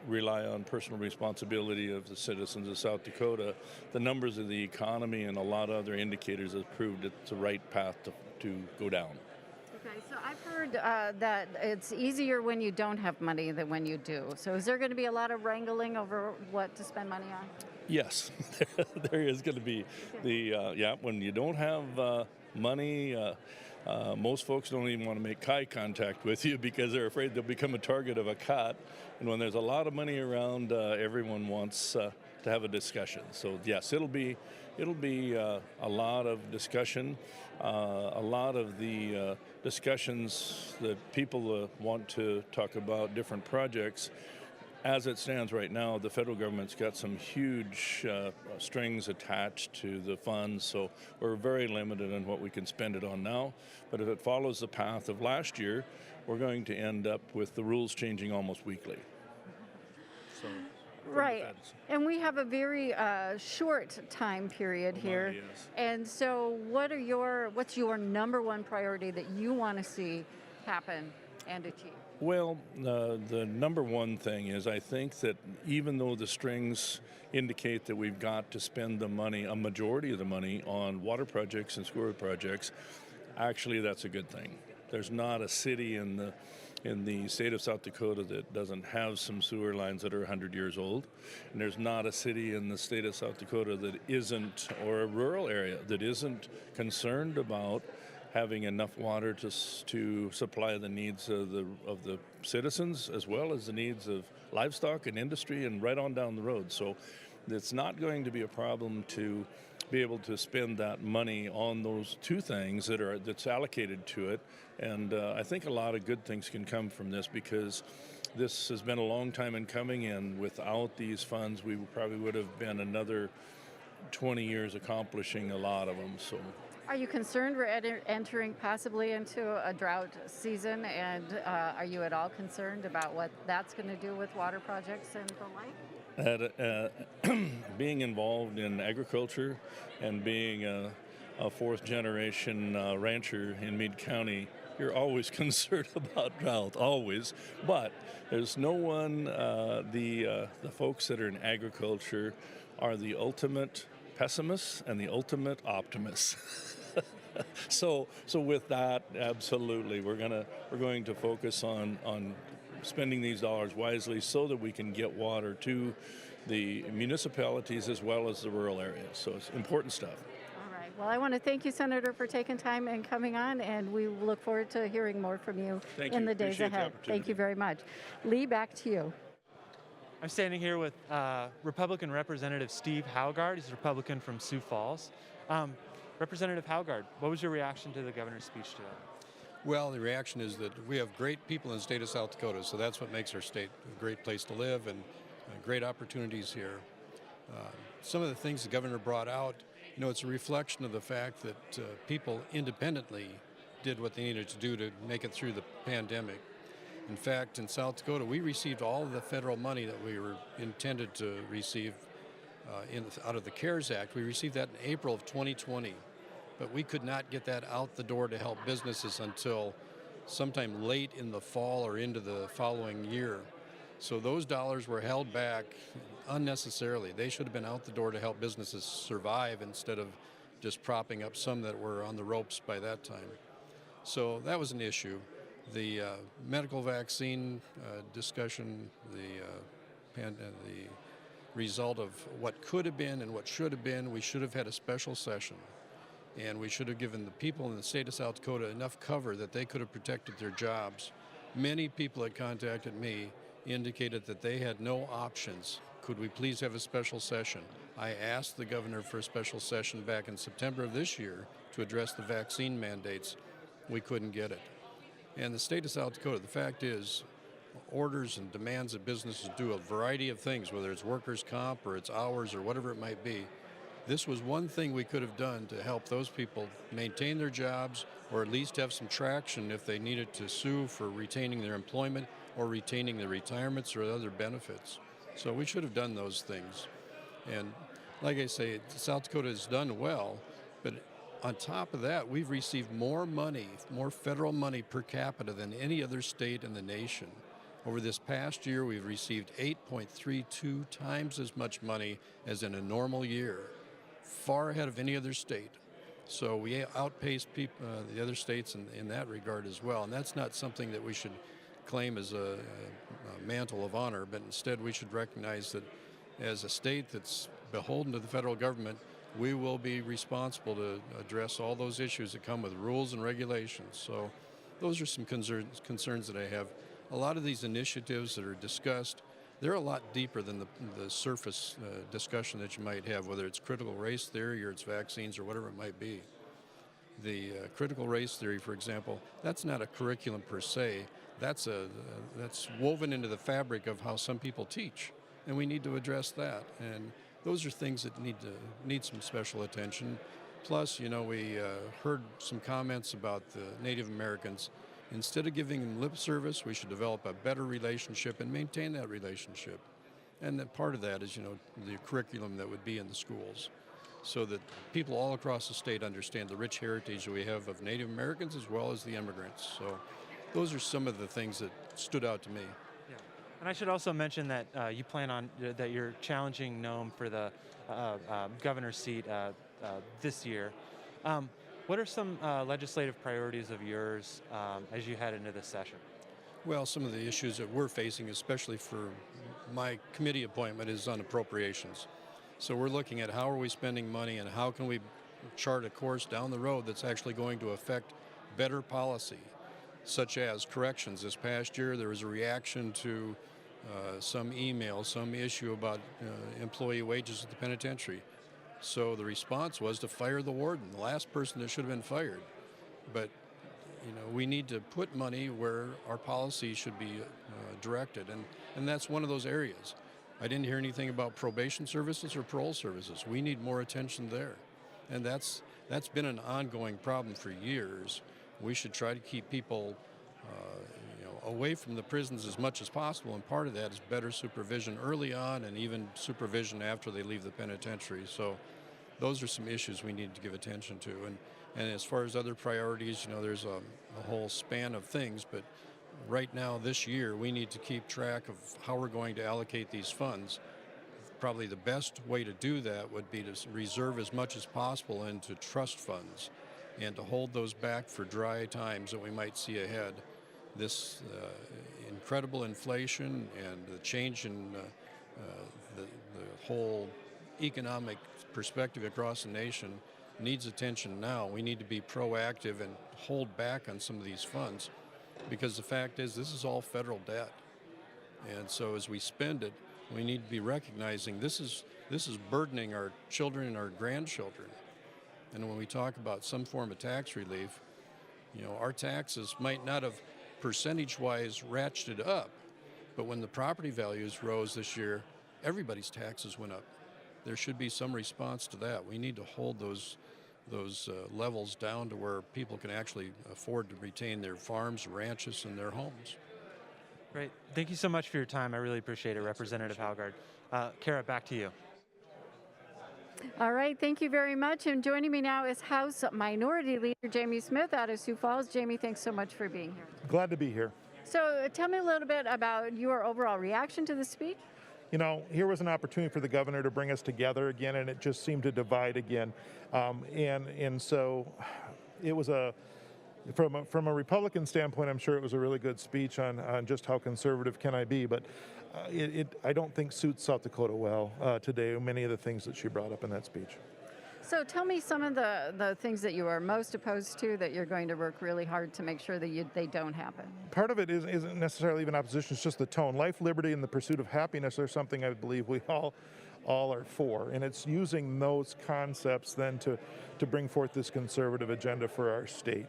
[SPEAKER 17] rely on personal responsibility of the citizens of South Dakota, the numbers of the economy and a lot of other indicators have proved it's the right path to go down.
[SPEAKER 6] Okay, so I've heard that it's easier when you don't have money than when you do. So is there going to be a lot of wrangling over what to spend money on?
[SPEAKER 17] Yes, there is going to be. When you don't have money, most folks don't even want to make eye contact with you because they're afraid they'll become a target of a cut. And when there's a lot of money around, everyone wants to have a discussion. So yes, it'll be a lot of discussion. A lot of the discussions that people want to talk about different projects. As it stands right now, the federal government's got some huge strings attached to the funds, so we're very limited on what we can spend it on now. But if it follows the path of last year, we're going to end up with the rules changing almost weekly. So,
[SPEAKER 6] right, and we have a very short time period here.
[SPEAKER 17] Yes.
[SPEAKER 6] And so what's your number one priority that you want to see happen and achieve?
[SPEAKER 17] Well, the number one thing is I think that even though the strings indicate that we've got to spend the money, a majority of the money, on water projects and sewer projects, actually that's a good thing. there's not a city in the state of South Dakota that doesn't have some sewer lines that are 100 years old. And there's not a city in the state of South Dakota that isn't, or a rural area that isn't concerned about having enough water to supply the needs of the citizens, as well as the needs of livestock and industry and right on down the road. So it's not going to be a problem to be able to spend that money on those two things that's allocated to it. And I think a lot of good things can come from this, because this has been a long time in coming, and without these funds, we probably would have been another 20 years accomplishing a lot of them. So.
[SPEAKER 6] Are you concerned we're entering possibly into a drought season, and are you at all concerned about what that's going to do with water projects and the like?
[SPEAKER 17] Being involved in agriculture and being a fourth generation rancher in Meade County, you're always concerned about drought, always. But there's no one, the folks that are in agriculture are the ultimate pessimists and the ultimate optimists. So with that, absolutely, we're going to focus on spending these dollars wisely so that we can get water to the municipalities as well as the rural areas. So it's important stuff.
[SPEAKER 6] All right. Well, I want to thank you, Senator, for taking time and coming on, and we look forward to hearing more from you in the days ahead. Thank you very much. Lee, back to you.
[SPEAKER 7] I'm standing here with Republican Representative Steve Haugard. He's a Republican from Sioux Falls. Representative Haugard, what was your reaction to the governor's speech today?
[SPEAKER 18] Well, the reaction is that we have great people in the state of South Dakota, so that's what makes our state a great place to live, and great opportunities here. Some of the things the governor brought out, it's a reflection of the fact that people independently did what they needed to do to make it through the pandemic. In fact, in South Dakota, we received all of the federal money that we were intended to receive out of the CARES Act. We received that in April of 2020. But we could not get that out the door to help businesses until sometime late in the fall or into the following year. So those dollars were held back unnecessarily. They should have been out the door to help businesses survive instead of just propping up some that were on the ropes by that time. So that was an issue. The medical vaccine discussion, the result of what could have been and what should have been, we should have had a special session. And we should have given the people in the state of South Dakota enough cover that they could have protected their jobs. Many people that contacted me indicated that they had no options. Could we please have a special session? I asked the governor for a special session back in September of this year to address the vaccine mandates. We couldn't get it. And the state of South Dakota, the fact is, orders and demands that businesses do a variety of things, whether it's workers' comp or it's hours or whatever it might be. This was one thing we could have done to help those people maintain their jobs, or at least have some traction if they needed to sue for retaining their employment or retaining their retirements or other benefits. So we should have done those things. And like I say, South Dakota has done well, but on top of that, we've received more money, more federal money per capita than any other state in the nation. Over this past year, we've received 8.32 times as much money as in a normal year, far ahead of any other state. So we outpaced the other states in that regard as well. And that's not something that we should claim as a mantle of honor, but instead we should recognize that as a state that's beholden to the federal government, we will be responsible to address all those issues that come with rules and regulations. So those are some concerns that I have. A lot of these initiatives that are discussed, they're a lot deeper than the surface discussion that you might have, whether it's critical race theory or it's vaccines or whatever it might be. The critical race theory, for example, that's not a curriculum per se. That's woven into the fabric of how some people teach, and we need to address that. And those are things that need some special attention. Plus, we heard some comments about the Native Americans. Instead of giving them lip service, we should develop a better relationship and maintain that relationship. And that part of that is, the curriculum that would be in the schools, so that people all across the state understand the rich heritage that we have of Native Americans as well as the immigrants. So those are some of the things that stood out to me.
[SPEAKER 7] Yeah. And I should also mention that you plan on, that you're challenging Noem for the governor's seat this year. What are some legislative priorities of yours as you head into this session?
[SPEAKER 18] Well, some of the issues that we're facing, especially for my committee appointment, is on appropriations. So we're looking at how are we spending money and how can we chart a course down the road that's actually going to affect better policy, such as corrections. This past year there was a reaction to some email, some issue about employee wages at the penitentiary. So the response was to fire the warden, the last person that should have been fired. But we need to put money where our policy should be directed, and that's one of those areas. I didn't hear anything about probation services or parole services. We need more attention there, and that's been an ongoing problem for years. We should try to keep people away from the prisons as much as possible, and part of that is better supervision early on and even supervision after they leave the penitentiary. So those are some issues we need to give attention to. And as far as other priorities, there's a whole span of things, but right now this year we need to keep track of how we're going to allocate these funds. Probably the best way to do that would be to reserve as much as possible into trust funds and to hold those back for dry times that we might see ahead. This incredible inflation and the change in the whole economic perspective across the nation needs attention now. We need to be proactive and hold back on some of these funds, because the fact is this is all federal debt. And so as we spend it, we need to be recognizing this is burdening our children and our grandchildren. And when we talk about some form of tax relief, our taxes might not have percentage-wise ratcheted up, but when the property values rose this year, everybody's taxes went up. There should be some response to that. We need to hold those levels down to where people can actually afford to retain their farms, ranches, and their homes.
[SPEAKER 7] Great. Thank you so much for your time. I really appreciate it, Representative Haugaard. Kara, back to you.
[SPEAKER 6] All right, thank you very much. And joining me now is House Minority Leader Jamie Smith out of Sioux Falls. Jamie, thanks so much for being here.
[SPEAKER 19] Glad to be here.
[SPEAKER 6] So tell me a little bit about your overall reaction to the speech.
[SPEAKER 19] Here was an opportunity for the governor to bring us together again, and it just seemed to divide again. And so it was from a Republican standpoint, I'm sure it was a really good speech on just how conservative can I be, but I don't think suits South Dakota well today, many of the things that she brought up in that speech.
[SPEAKER 6] So tell me some of the things that you are most opposed to that you're going to work really hard to make sure that they don't happen.
[SPEAKER 19] Part of it isn't necessarily even opposition, it's just the tone. Life, liberty, and the pursuit of happiness are something I believe we all are for, and it's using those concepts then to bring forth this conservative agenda for our state.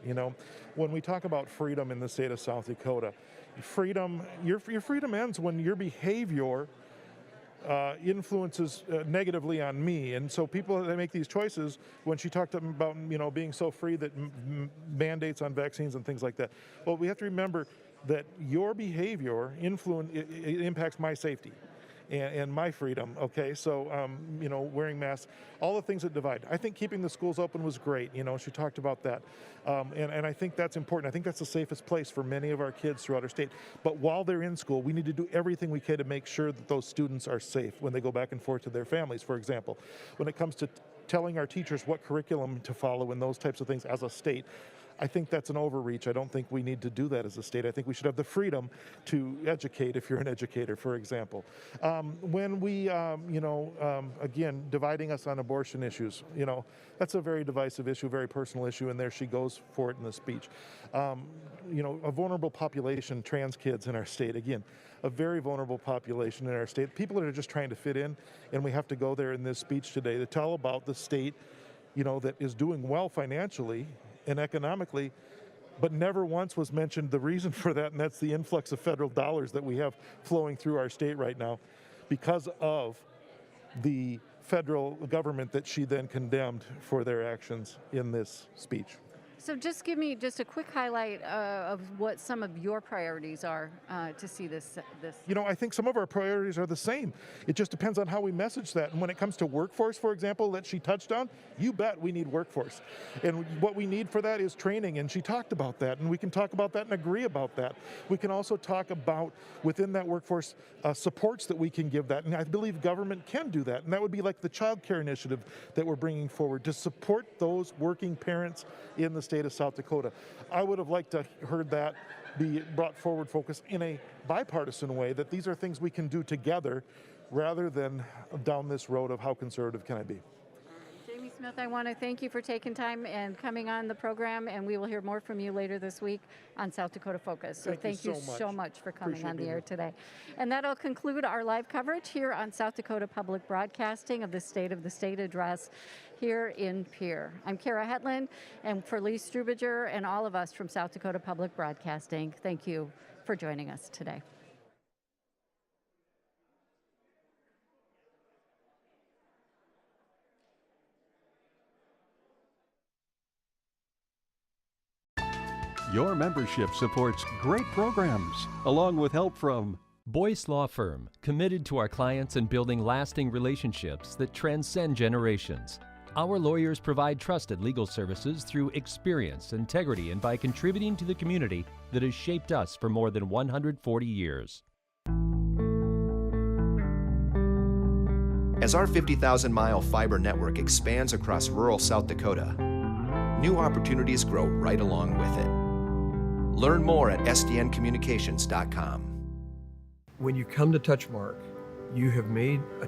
[SPEAKER 19] When we talk about freedom in the state of South Dakota, your freedom ends when your behavior influences negatively on me. And so people that make these choices, when she talked about being so free that mandates on vaccines and things like that, well, we have to remember that your behavior it impacts my safety and my freedom. Okay, so wearing masks, all the things that divide. I think keeping the schools open was great. She talked about that, and I think that's important. I think that's the safest place for many of our kids throughout our state. But while they're in school, we need to do everything we can to make sure that those students are safe when they go back and forth to their families. For example, when it comes to telling our teachers what curriculum to follow and those types of things as a state, I think that's an overreach. I don't think we need to do that as a state. I think we should have the freedom to educate if you're an educator, for example. When we, again, dividing us on abortion issues, that's a very divisive issue, very personal issue, and there she goes for it in the speech. A vulnerable population, trans kids in our state, again, a very vulnerable population in our state. People that are just trying to fit in, and we have to go there in this speech today to tell about the state, that is doing well financially and economically, but never once was mentioned the reason for that, and that's the influx of federal dollars that we have flowing through our state right now because of the federal government that she then condemned for their actions in this speech.
[SPEAKER 6] So just give me just a quick highlight of what some of your priorities are to see this.
[SPEAKER 19] You know, I think some of our priorities are the same. It just depends on how we message that. And when it comes to workforce, for example, that she touched on, you bet we need workforce. And what we need for that is training, and she talked about that, and we can talk about that and agree about that. We can also talk about, within that workforce, supports that we can give that, and I believe government can do that, and that would be like the child care initiative that we're bringing forward to support those working parents in the state of South Dakota. I would have liked to heard that be brought forward focus in a bipartisan way, that these are things we can do together rather than down this road of how conservative can I be.
[SPEAKER 6] Jamie Smith, I want to thank you for taking time and coming on the program, and we will hear more from you later this week on South Dakota Focus. So thank you so much for coming on the air today. And that'll conclude our live coverage here on South Dakota Public Broadcasting of the State of the State Address here in Pierre. I'm Kara Hetland, and for Lee Strubiger and all of us from South Dakota Public Broadcasting, thank you for joining us today.
[SPEAKER 1] Your membership supports great programs, along with help from
[SPEAKER 2] Boyce Law Firm, committed to our clients and building lasting relationships that transcend generations. Our lawyers provide trusted legal services through experience, integrity, and by contributing to the community that has shaped us for more than 140 years.
[SPEAKER 3] As our 50,000-mile fiber network expands across rural South Dakota, new opportunities grow right along with it. Learn more at sdncommunications.com.
[SPEAKER 4] When you come to Touchmark, you have made a